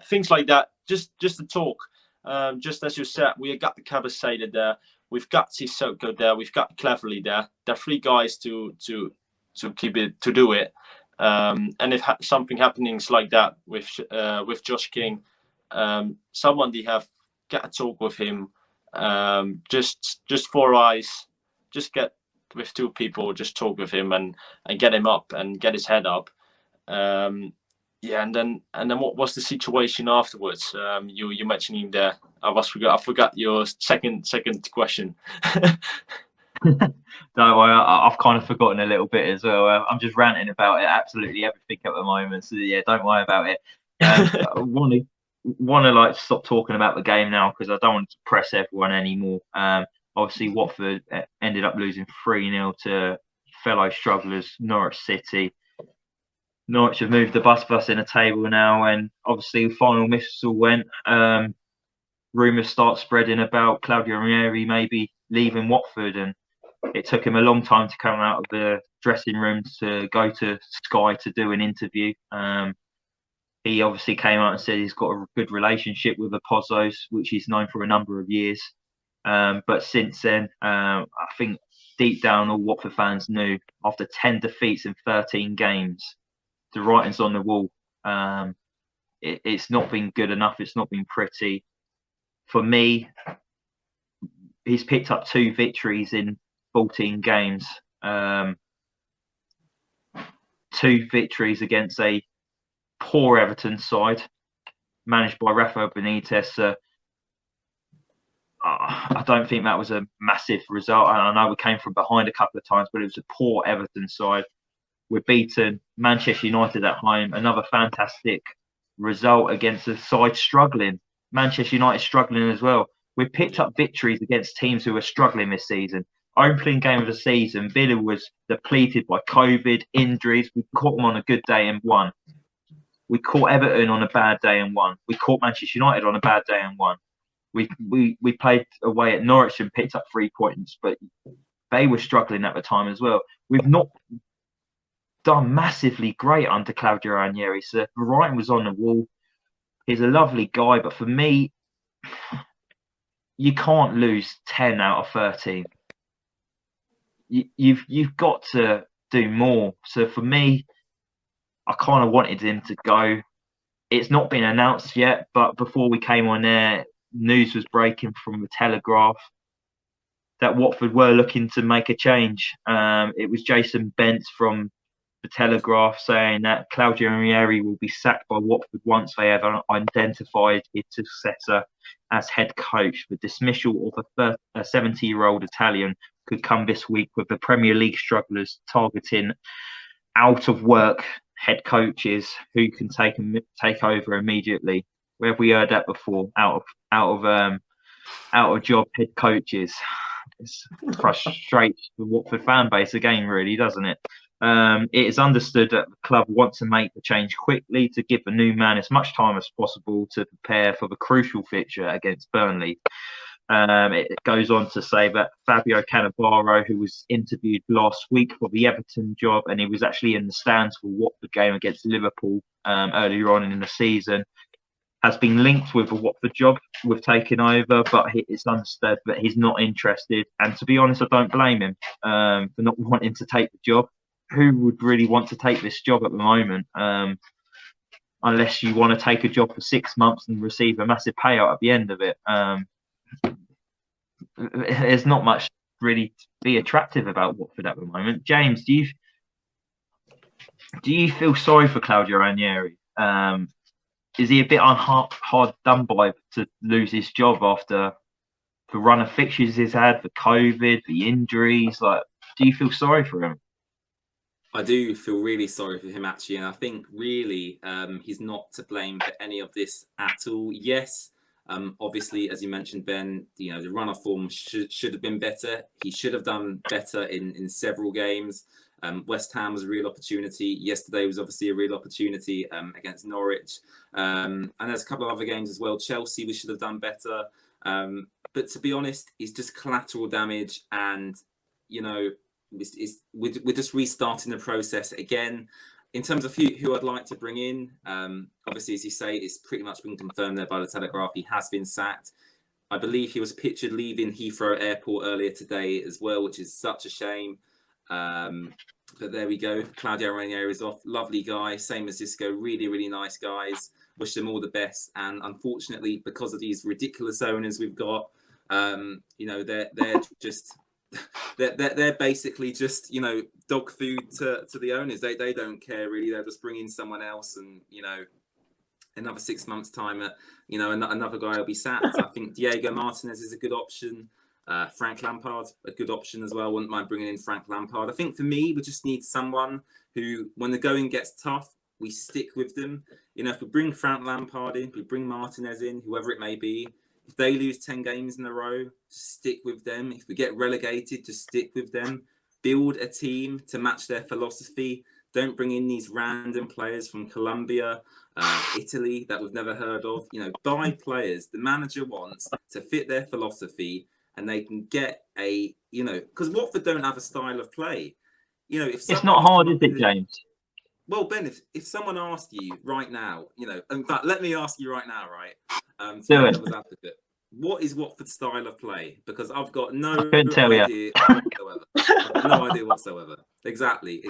Things like that. Just to talk. Just as you said, we got the Cabaseda there. We've got Sissoko there. We've got Cleverley there. There are 3 guys to keep it, to do it. And if something happenings like that with Josh King, someone they have got to talk with him. Just 4 eyes. Just get with 2 people. Just talk with him and get him up and get his head up. Yeah, and then what was the situation afterwards? You mentioning there. I forgot your second question. Don't worry, I've kind of forgotten a little bit as well. I'm just ranting about it, absolutely everything at the moment. So yeah, don't worry about it. I want to like stop talking about the game now because I don't want to press everyone anymore. Obviously, Watford ended up losing 3-0 to fellow strugglers Norwich City. Norwich have moved the bus in a table now, and obviously the final whistle went. Rumours start spreading about Claudio Ranieri maybe leaving Watford, and it took him a long time to come out of the dressing room to go to Sky to do an interview. He obviously came out and said he's got a good relationship with the Pozzos, which he's known for a number of years. But since then, I think deep down all Watford fans knew after 10 defeats in 13 games, the writing's on the wall. it's not been good enough. It's not been pretty. For me, he's picked up 2 victories in 14 games. 2 victories against a poor Everton side managed by Rafael Benitez. I don't think that was a massive result. I know we came from behind a couple of times, but it was a poor Everton side. We're beaten. Manchester United at home, another fantastic result against a side struggling. Manchester United struggling as well. We've picked up victories against teams who are struggling this season. Opening game of the season, Villa was depleted by COVID, injuries. We caught them on a good day and won. We caught Everton on a bad day and won. We caught Manchester United on a bad day and won. We played away at Norwich and picked up 3 points, but they were struggling at the time as well. We've not done massively great under Claudio Ranieri. So the writing was on the wall. He's a lovely guy, but for me, you can't lose 10 out of 13. You've got to do more. So for me, I kind of wanted him to go. It's not been announced yet, but before we came on air, news was breaking from the Telegraph that Watford were looking to make a change. It was Jason Bent from the Telegraph saying that Claudio Ranieri will be sacked by Watford once they have identified his successor as head coach. The dismissal of a 70-year-old Italian could come this week, with the Premier League strugglers targeting out of work head coaches who can take over immediately. Where have we heard that before? Out of job head coaches. It's frustrates the Watford fan base again, really, doesn't it? It is understood that the club wants to make the change quickly to give the new man as much time as possible to prepare for the crucial fixture against Burnley. It goes on to say that Fabio Cannavaro, who was interviewed last week for the Everton job, and he was actually in the stands for Watford game against Liverpool earlier on in the season, has been linked with the Watford job with taking over, but it's understood that he's not interested. And to be honest, I don't blame him for not wanting to take the job. Who would really want to take this job at the moment? Unless you want to take a job for 6 months and receive a massive payout at the end of it. There's not much really to be attractive about Watford at the moment. James, do you feel sorry for Claudio Ranieri? Is he a bit hard done by to lose his job after the run of fixtures he's had, the COVID, the injuries? Like, do you feel sorry for him? I do feel really sorry for him, actually, and I think really he's not to blame for any of this at all. Yes, obviously, as you mentioned, Ben, the run of form should have been better. He should have done better in several games. West Ham was a real opportunity. Yesterday was obviously a real opportunity against Norwich. And there's a couple of other games as well. Chelsea, we should have done better. But to be honest, it's just collateral damage. And, we're just restarting the process again. In terms of who I'd like to bring in, obviously, as you say, it's pretty much been confirmed there by the Telegraph. He has been sacked. I believe he was pictured leaving Heathrow Airport earlier today as well, which is such a shame. But there we go. Claudio Ranieri is off. Lovely guy, same as Isco. Really, really nice guys. Wish them all the best. And unfortunately, because of these ridiculous owners we've got, they're just they're basically just dog food to the owners. They don't care really. They'll just bring in someone else, and another 6 months time, another guy will be sacked. I think Diego Martinez is a good option. Frank Lampard, a good option as well. Wouldn't mind bringing in Frank Lampard. I think for me, we just need someone who, when the going gets tough, we stick with them. If we bring Frank Lampard in, if we bring Martinez in, whoever it may be, if they lose 10 games in a row, just stick with them. If we get relegated, just stick with them. Build a team to match their philosophy. Don't bring in these random players from Colombia, Italy that we've never heard of. Buy players the manager wants to fit their philosophy, and they can get because Watford don't have a style of play. If it's not hard, is it, James? Well, Ben, if someone asked you right now, in fact, let me ask you right now, right? What is Watford's style of play? Because I've got no idea whatsoever. I've got no idea whatsoever. Exactly.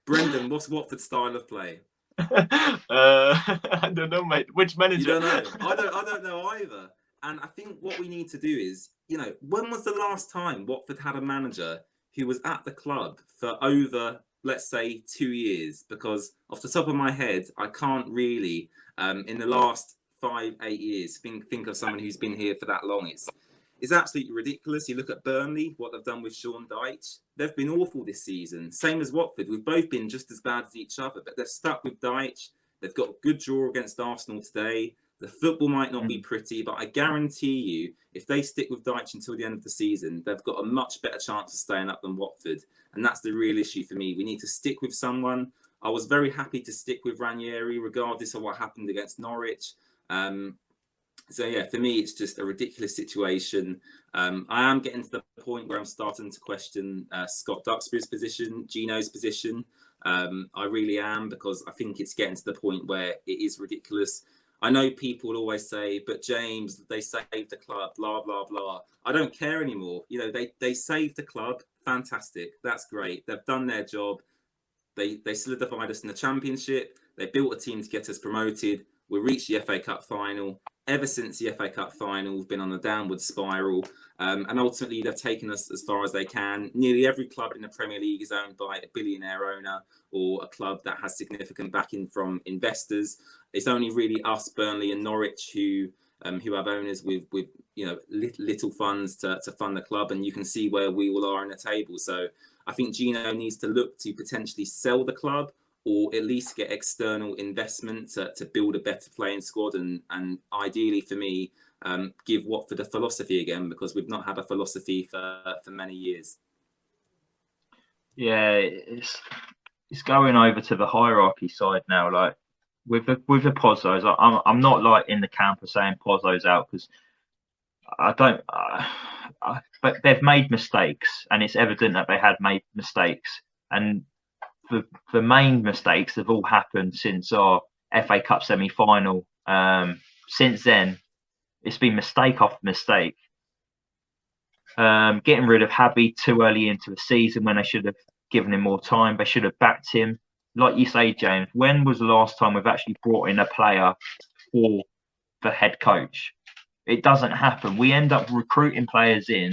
Brendan, what's Watford's style of play? I don't know, mate. Which manager? You don't know. I don't know either. And I think what we need to do is, when was the last time Watford had a manager who was at the club for over, let's say, 2 years? Because off the top of my head, I can't really, in the last 5-8 years, think of someone who's been here for that long. It's absolutely ridiculous. You look at Burnley, what they've done with Sean Dyche. They've been awful this season. Same as Watford. We've both been just as bad as each other, but they're stuck with Dyche. They've got a good draw against Arsenal today. The football might not be pretty, but I guarantee you, if they stick with Dyche until the end of the season, they've got a much better chance of staying up than Watford. And that's the real issue for me. We need to stick with someone. I was very happy to stick with Ranieri, regardless of what happened against Norwich. So yeah, for me, it's just a ridiculous situation. I am getting to the point where I'm starting to question Scott Duxbury's position, Gino's position. I really am, because I think it's getting to the point where it is ridiculous. I know people always say, but James, they saved the club, blah, blah, blah. I don't care anymore. They saved the club. Fantastic. That's great. They've done their job. They solidified us in the Championship. They built a team to get us promoted. We reached the FA Cup final. Ever since the FA Cup final, we've been on a downward spiral. And ultimately, they've taken us as far as they can. Nearly every club in the Premier League is owned by a billionaire owner or a club that has significant backing from investors. It's only really us, Burnley and Norwich, who have owners with little funds to fund the club. And you can see where we all are in the table. So I think Gino needs to look to potentially sell the club, or at least get external investment to build a better playing squad, and ideally for me, give Watford a philosophy again, because we've not had a philosophy for many years. Yeah, it's going over to the hierarchy side now. Like with the Pozzos, I'm not like in the camp of saying Pozzos out, because I don't. But they've made mistakes, and it's evident that they had made mistakes, and the main mistakes have all happened since our FA Cup semi-final. Since then, it's been mistake after mistake. Getting rid of Habby too early into the season when they should have given him more time. They should have backed him. Like you say, James, when was the last time we've actually brought in a player for the head coach? It doesn't happen. We end up recruiting players in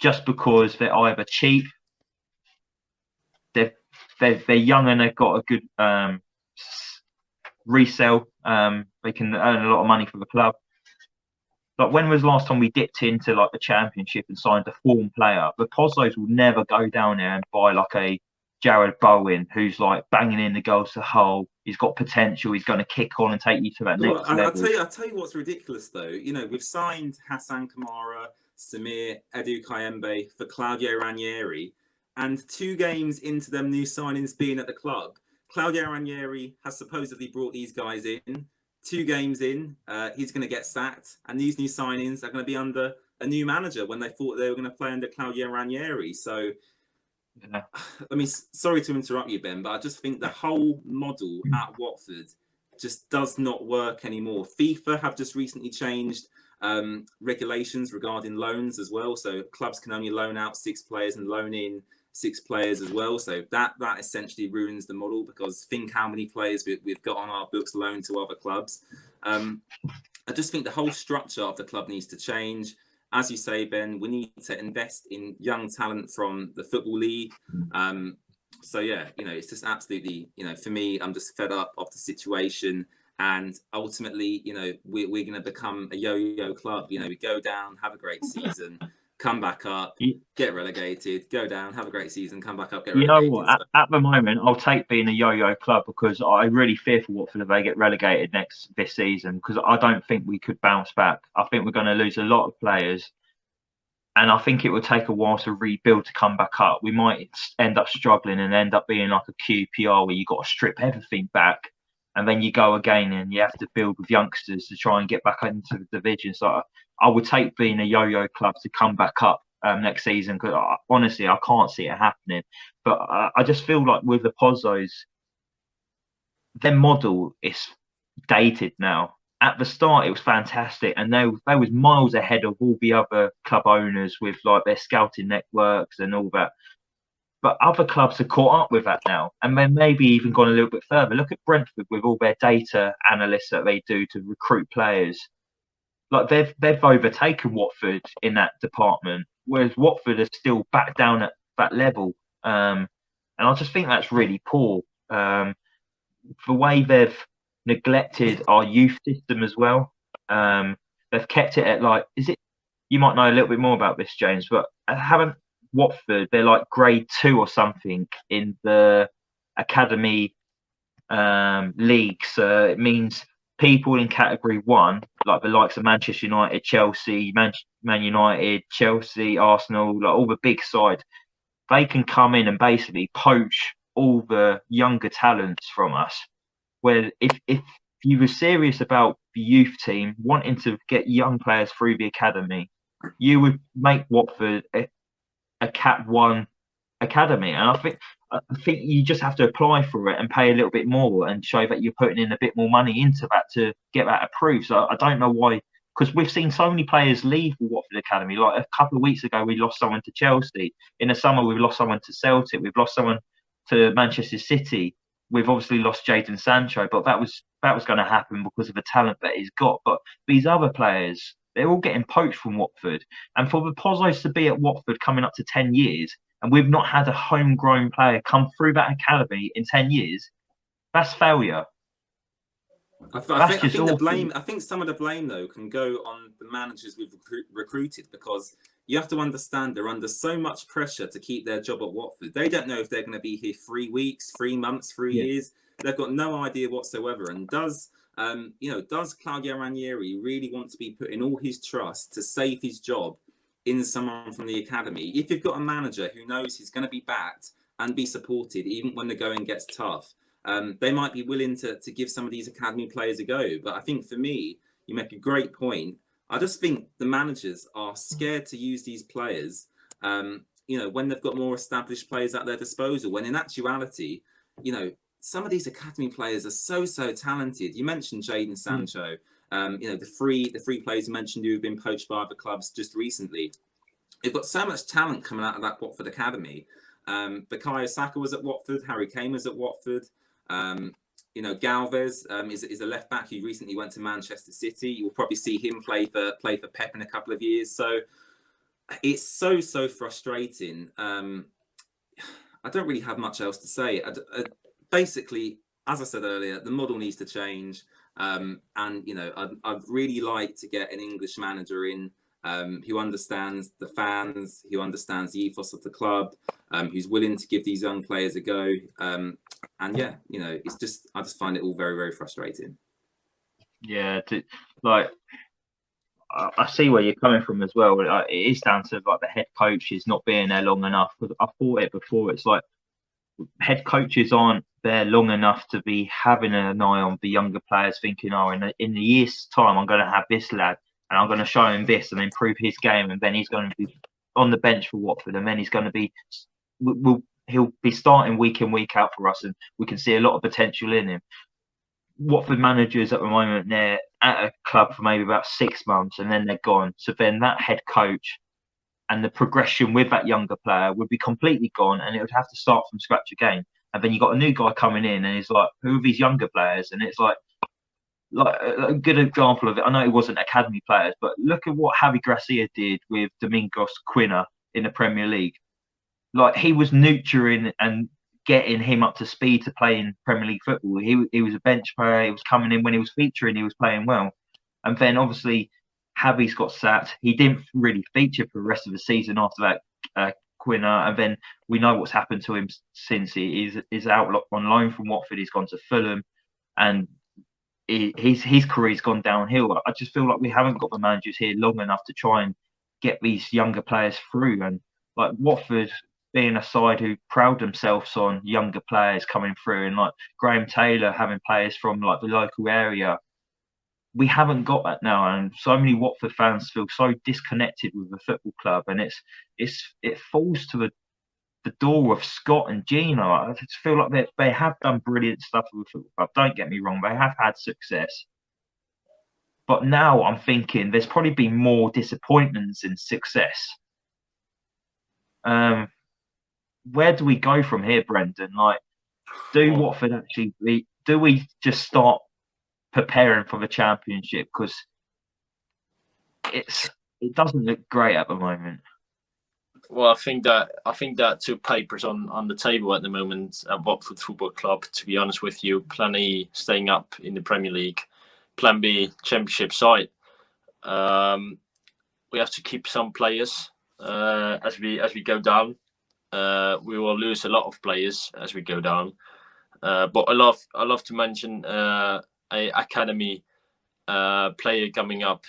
just because they're either cheap, they're young, and they've got a good resale. They can earn a lot of money for the club. Like, when was the last time we dipped into like the Championship and signed a form player? The Pozzos will never go down there and buy like a Jared Bowen, who's like banging in the goals to hole. He's got potential. He's going to kick on and take you to that next level. I'll tell you what's ridiculous though. We've signed Hassan Kamara, Samir, Edu Kayembe for Claudio Ranieri. And 2 games into them new signings being at the club, Claudio Ranieri has supposedly brought these guys in. 2 games in, he's going to get sacked. And these new signings are going to be under a new manager when they thought they were going to play under Claudio Ranieri. So, yeah. I mean, sorry to interrupt you, Ben, but I just think the whole model at Watford just does not work anymore. FIFA have just recently changed regulations regarding loans as well. So clubs can only loan out 6 players and loan in 6 players as well. So that essentially ruins the model, because think how many players we've got on our books loaned to other clubs. I just think the whole structure of the club needs to change. As you say, Ben, we need to invest in young talent from the Football League. So yeah, it's just absolutely, for me, I'm just fed up of the situation. And ultimately, we're going to become a yo-yo club. We go down, have a great season, come back up, get relegated, go down, have a great season, come back up, get relegated. You know what? At the moment, I'll take being a yo-yo club, because I really fear for Watford if they get relegated this season, because I don't think we could bounce back. I think we're going to lose a lot of players, and I think it will take a while to rebuild to come back up. We might end up struggling and end up being like a QPR where you've got to strip everything back, and then you go again and you have to build with youngsters to try and get back into the division. So I would take being a yo-yo club to come back up next season, because honestly, I can't see it happening. But I just feel like with the Pozzos, their model is dated now. At the start, it was fantastic, and they was miles ahead of all the other club owners with like their scouting networks and all that. But other clubs have caught up with that now, and then maybe even gone a little bit further. Look at Brentford with all their data analysts that they do to recruit players. Like they've overtaken Watford in that department, whereas Watford are still back down at that level. And I just think that's really poor. The way they've neglected our youth system as well. They've kept it at like, is it? You might know a little bit more about this, James, but haven't Watford? They're like grade 2 or something in the academy league. So it means people in category 1, like the likes of Manchester United, Chelsea, Man United, Chelsea, Arsenal, like all the big sides, they can come in and basically poach all the younger talents from us. Where if you were serious about the youth team wanting to get young players through the academy, you would make Watford a Cat 1 academy. And I think you just have to apply for it and pay a little bit more and show that you're putting in a bit more money into that to get that approved. So I don't know why, because we've seen so many players leave the Watford Academy. Like a couple of weeks ago, we lost someone to Chelsea. In the summer, we've lost someone to Celtic. We've lost someone to Manchester City. We've obviously lost Jadon Sancho, but that was going to happen because of the talent that he's got. But these other players, they're all getting poached from Watford. And for the Pozzos to be at Watford coming up to 10 years, and we've not had a homegrown player come through that academy in 10 years, that's failure. I think some of the blame though can go on the managers we've recruited, because you have to understand they're under so much pressure to keep their job at Watford. They don't know if they're going to be here 3 weeks, 3 months, 3 years. They've got no idea whatsoever. And does Claudio Ranieri really want to be putting all his trust to save his job in someone from the academy? If you've got a manager who knows he's going to be backed and be supported even when the going gets tough, they might be willing to give some of these academy players a go. But I think for me, you make a great point. I just think the managers are scared to use these players, when they've got more established players at their disposal, when in actuality, some of these academy players are so talented. You mentioned Jadon Sancho, the three players you mentioned who have been poached by other clubs just recently. They've got so much talent coming out of that Watford academy. Bukayo Saka was at Watford. Harry Kane was at Watford. Galvez is a left back who recently went to Manchester City. You'll probably see him play for Pep in a couple of years. So it's so frustrating. I don't really have much else to say. Basically, as I said earlier, the model needs to change. I'd really like to get an English manager in who understands the fans, who understands the ethos of the club, who's willing to give these young players a go. It's just, I just find it all very, very frustrating. Yeah, I see where you're coming from as well. It is down to like the head coaches not being there long enough. Because I thought it before. It's like head coaches aren't there long enough to be having an eye on the younger players, thinking, oh, in a year's time, I'm going to have this lad and I'm going to show him this and improve his game, and then he's going to be on the bench for Watford, and then he's going to be, he'll be starting week in, week out for us, and we can see a lot of potential in him. Watford managers at the moment, they're at a club for maybe about 6 months and then they're gone. So then that head coach and the progression with that younger player would be completely gone, and it would have to start from scratch again. And then you got a new guy coming in, and he's like, who are these younger players? And it's like a good example of it. I know it wasn't academy players, but look at what Javi Gracia did with Domingos Quina in the Premier League. Like, he was nurturing and getting him up to speed to play in Premier League football. He was a bench player. He was coming in when he was featuring. He was playing well. And then obviously Javi's got sacked. He didn't really feature for the rest of the season after that, Quina. And then we know what's happened to him since. He is out on loan from Watford. He's gone to Fulham, and his career's gone downhill. I just feel like we haven't got the managers here long enough to try and get these younger players through. And like Watford being a side who pride themselves on younger players coming through, and like Graham Taylor having players from like the local area, we haven't got that now. And so many Watford fans feel so disconnected with the football club, and it falls to the door of Scott and Gino. I just feel like they have done brilliant stuff with the football club. Don't get me wrong, they have had success. But now I'm thinking there's probably been more disappointments than success. where do we go from here, Brendan? Like, do Watford actually? Do we just start preparing for the Championship? Because it doesn't look great at the moment. Well, I think that two papers on the table at the moment at Watford Football Club. To be honest with you, Plan A, staying up in the Premier League. Plan B, Championship side. We have to keep some players as we go down. We will lose a lot of players as we go down. But I love to mention a academy player coming up.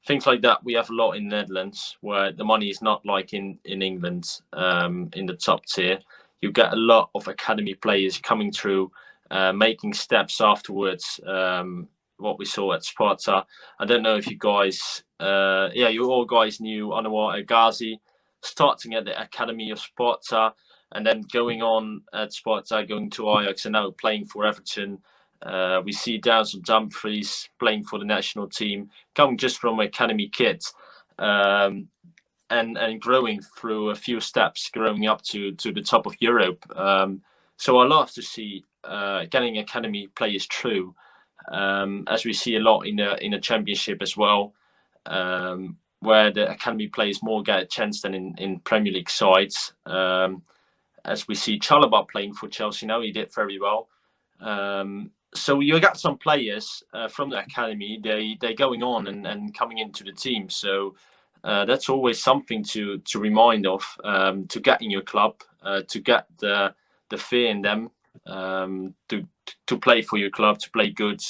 Things like that we have a lot in the Netherlands, where the money is not like in England in the top tier. You get a lot of academy players coming through, making steps afterwards. What we saw at Sparta. I don't know if you guys, you all guys knew Anwar Ghazi starting at the academy of Sparta and then going on at Sparta, going to Ajax, and now playing for Everton. We see Dowson Dumfries playing for the national team, coming just from academy kids, and growing through a few steps, growing up to the top of Europe. So I love to see getting academy players through, as we see a lot in the Championship as well, where the academy players more get a chance than in Premier League sides. As we see Chalobah playing for Chelsea now, he did very well. So you got some players from the academy. They're going on and coming into the team. So that's always something to remind of, to get in your club, to get the fear in them, to play for your club, to play good.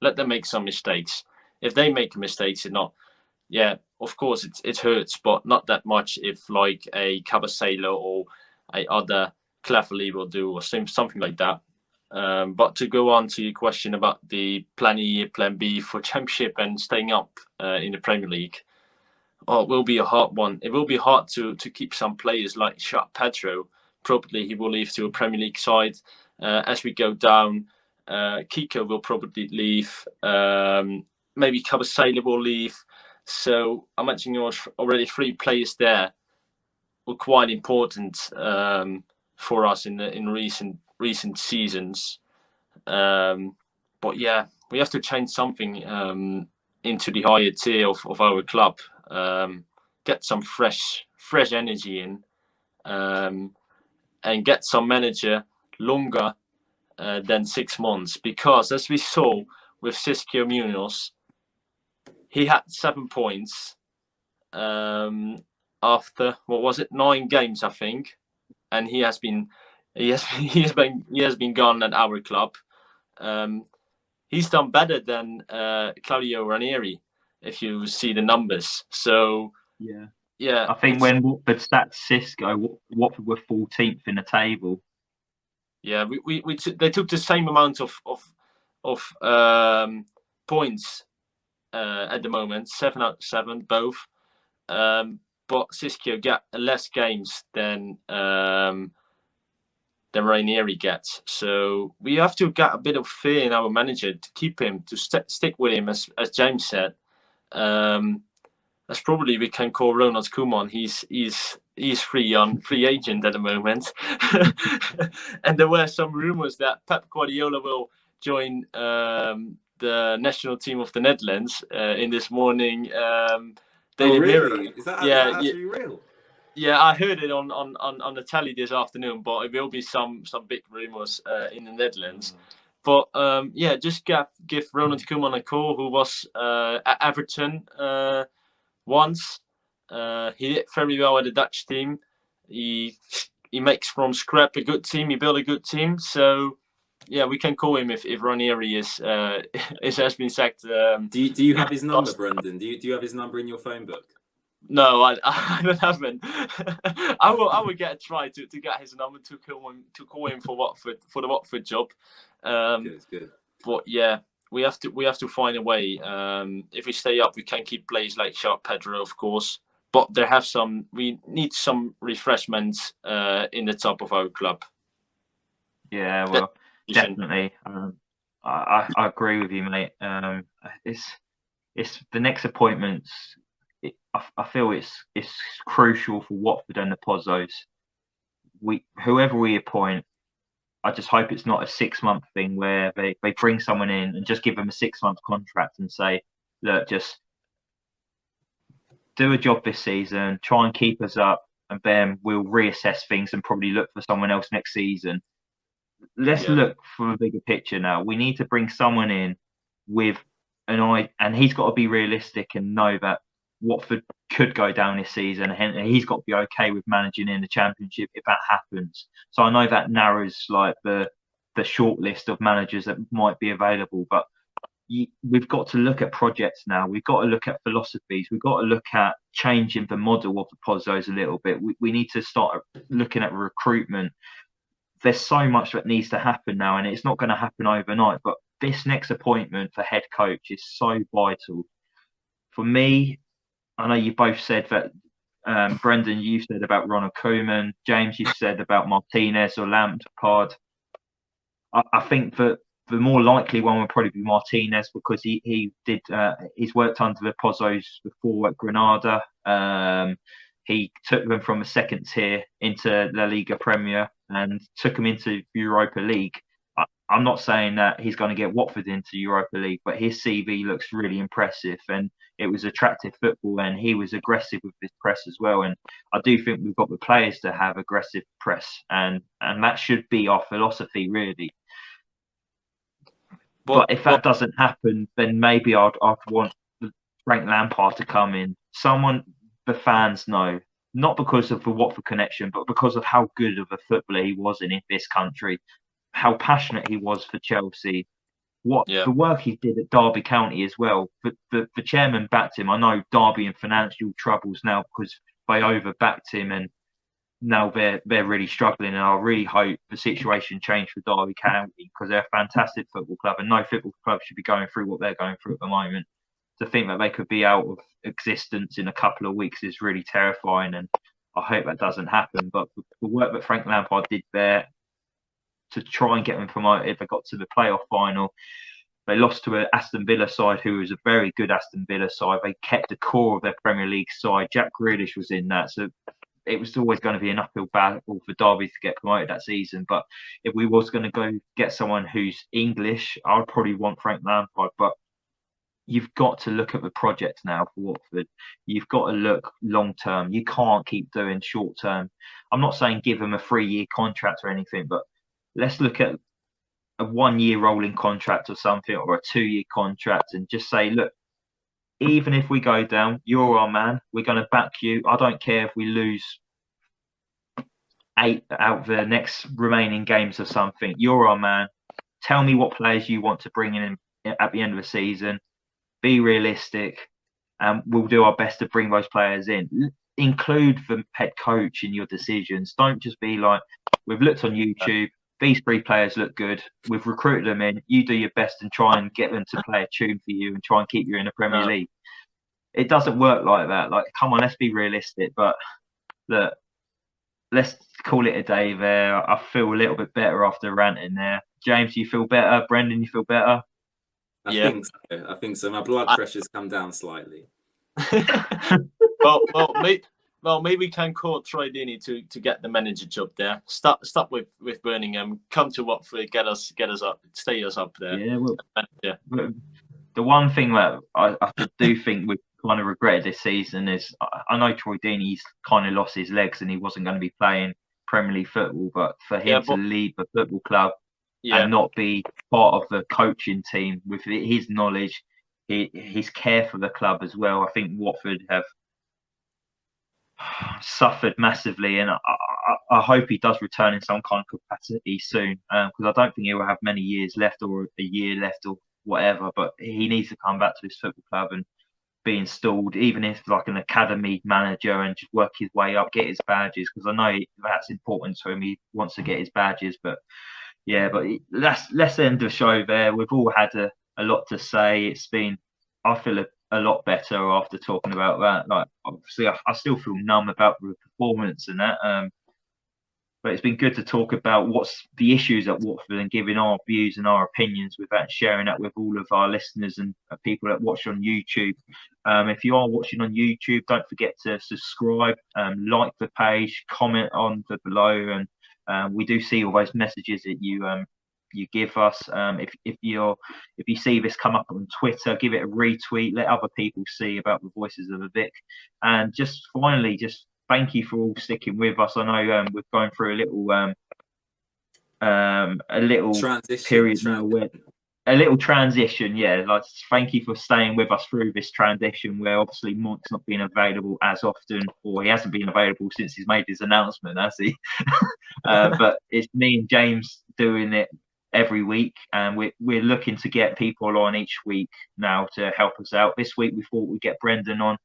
Let them make some mistakes. If they make mistakes, of course it hurts, but not that much. If like a Cabasela or a other Cleverley will do, or something like that. But to go on to your question about the plan A, plan B for Championship and staying up in the Premier League, it will be a hard one. It will be hard to keep some players like Sharp Pedro. Probably he will leave to a Premier League side. As we go down, Kiko will probably leave. Maybe Cabasela will leave. So I mentioned already 3 players there were quite important for us in recent seasons. But yeah, we have to change something into the higher tier of our club. Get some fresh energy in, and get some manager longer than 6 months, because as we saw with Cisco Munoz, he had 7 points after 9 games, I think, and he has been gone at our club. He's done better than Claudio Ranieri, if you see the numbers. So yeah, I think when Watford sat Cisco, Watford were 14th in the table. Yeah, they took the same amount of points at the moment, 7 out of 7 both. But Cisco get less games than Ranieri gets. So we have to get a bit of fear in our manager to keep him, to stick with him, as James said. As probably we can call Ronald Koeman. He's free agent at the moment. And there were some rumors that Pep Guardiola will join the national team of the Netherlands in this morning. Daily Mirror. Is that actually real? Yeah, I heard it on the telly this afternoon, but it will be some big rumors in the Netherlands. But just give Ronald Koeman a call, who was at Everton once. He did very well at the Dutch team. He makes from scrap a good team. He built a good team. So yeah, we can call him if Ranieri has been sacked. Do you have his number, Brendan? Do you have his number in your phone book? No, I don't have it. I will get a try to get his number to call him for the Watford job. Good. But yeah, we have to find a way. If we stay up, we can keep players like Sharp Pedro, of course. But we need some refreshments in the top of our club. Yeah, well, definitely. I agree with you, mate. It's the next appointments. I feel it's crucial for Watford and the Pozzos. Whoever we appoint, I just hope it's not a 6-month thing where they bring someone in and just give them a 6-month contract and say, look, just do a job this season, try and keep us up, and then we'll reassess things and probably look for someone else next season. Let's look for a bigger picture now. We need to bring someone in with an eye, and he's got to be realistic and know that Watford could go down this season, and he's got to be okay with managing in the Championship if that happens. So I know that narrows like the short list of managers that might be available, but we've got to look at projects now. We've got to look at philosophies. We've got to look at changing the model of the Pozzos a little bit. We need to start looking at recruitment. There's so much that needs to happen now, and it's not going to happen overnight. But this next appointment for head coach is so vital. For me, I know you both said that, Brendan, you said about Ronald Koeman. James, you said about Martinez or Lampard. I think that the more likely one would probably be Martinez, because he's worked under the Pozzos before at Granada. He took them from a second tier into La Liga Premier and took them into Europa League. I'm not saying that he's going to get Watford into Europa League, but his CV looks really impressive, and it was attractive football, and he was aggressive with his press as well. And I do think we've got the players to have aggressive press, and that should be our philosophy, really. But if that doesn't happen, then maybe I'd want Frank Lampard to come in. Someone the fans know, not because of the Watford connection, but because of how good of a footballer he was in this country, how passionate he was for Chelsea, the work he did at Derby County as well. The chairman backed him. I know Derby in financial troubles now because they over-backed him, and now they're really struggling, and I really hope the situation changed for Derby County, because they're a fantastic football club, and no football club should be going through what they're going through at the moment. To think that they could be out of existence in a couple of weeks is really terrifying, and I hope that doesn't happen. But the work that Frank Lampard did there to try and get them promoted, they got to the playoff final. They lost to an Aston Villa side who was a very good Aston Villa side. They kept the core of their Premier League side. Jack Grealish was in that, so it was always going to be an uphill battle for Derby to get promoted that season. But if we was going to go get someone who's English, I would probably want Frank Lampard. But you've got to look at the project now for Watford. You've got to look long term. You can't keep doing short term. I'm not saying give them a 3-year contract or anything, but let's look at a 1-year rolling contract or something, or a 2-year contract, and just say, look, even if we go down, you're our man. We're going to back you. I don't care if we lose 8 out of the next remaining games or something. You're our man. Tell me what players you want to bring in at the end of the season. Be realistic, and we'll do our best to bring those players in. Include the head coach in your decisions. Don't just be like, we've looked on YouTube, these 3 players look good, we've recruited them in, you do your best and try and get them to play a tune for you and try and keep you in the Premier League. It doesn't work like that. Like, come on, let's be realistic. But look, let's call it a day there. I feel a little bit better after ranting there. James, you feel better? Brendan, you feel better? I think so. My blood pressure's come down slightly. Well, maybe we can call Troy Deeney to get the manager job there. Stop with Birmingham. Come to Watford. Get us up. Stay us up there. Yeah. Well, the one thing that I do think we've kind of regretted this season is, I know Troy Deeney's kind of lost his legs and he wasn't going to be playing Premier League football, but for him to leave the football club and not be part of the coaching team with his knowledge, his care for the club as well, I think Watford have suffered massively, and I hope he does return in some kind of capacity soon, because I don't think he will have many years left, or a year left, or whatever. But he needs to come back to his football club and be installed, even if like an academy manager, and just work his way up, get his badges, because I know that's important to him. He wants to get his badges. But yeah, but let's end the show there. We've all had a lot to say. It's been, I feel a lot better after talking about that. Like, obviously I still feel numb about the performance and that. But it's been good to talk about what's the issues at Watford and giving our views and our opinions with that, and sharing that with all of our listeners and people that watch on YouTube. If you are watching on YouTube, don't forget to subscribe, like the page, comment on the below, and we do see all those messages that you give us. If you see this come up on Twitter, give it a retweet, let other people see about the Voices of the Vic. And just finally, just thank you for all sticking with us. I know we're going through a little Transition, period now where a little transition. Yeah, like thank you for staying with us through this transition where obviously Mike's not been available as often, or he hasn't been available since he's made his announcement, has he? But it's me and James doing it every week, and we're looking to get people on each week now to help us out. This week we thought we'd get Brendan on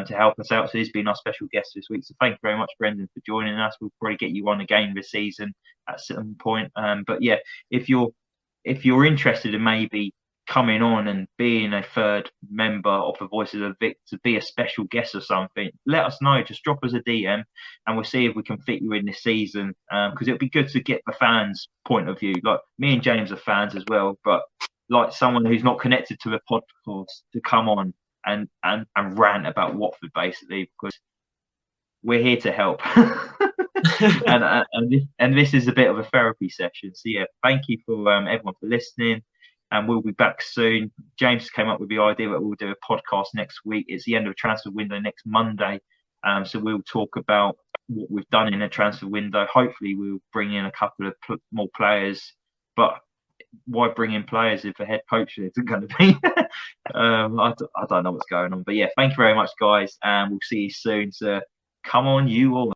to help us out, so he's been our special guest this week. So thank you very much, Brendan, for joining us. We'll probably get you on again this season at some point. But yeah, if you're interested in maybe coming on and being a third member of the Voices of Vic, to be a special guest or something, let us know. Just drop us a DM and we'll see if we can fit you in this season, because it'd be good to get the fans' point of view. Like me and James are fans as well, but like someone who's not connected to the podcast to come on and rant about Watford, basically, because we're here to help. and this is a bit of a therapy session. So yeah, thank you for everyone for listening, and we'll be back soon. James came up with the idea that we'll do a podcast next week. It's the end of the transfer window next Monday, so we'll talk about what we've done in the transfer window. Hopefully we'll bring in a couple of more players, but why bring in players if the head coach isn't going to be? I don't know what's going on, but yeah, thank you very much, guys, and we'll see you soon. So come on, you all.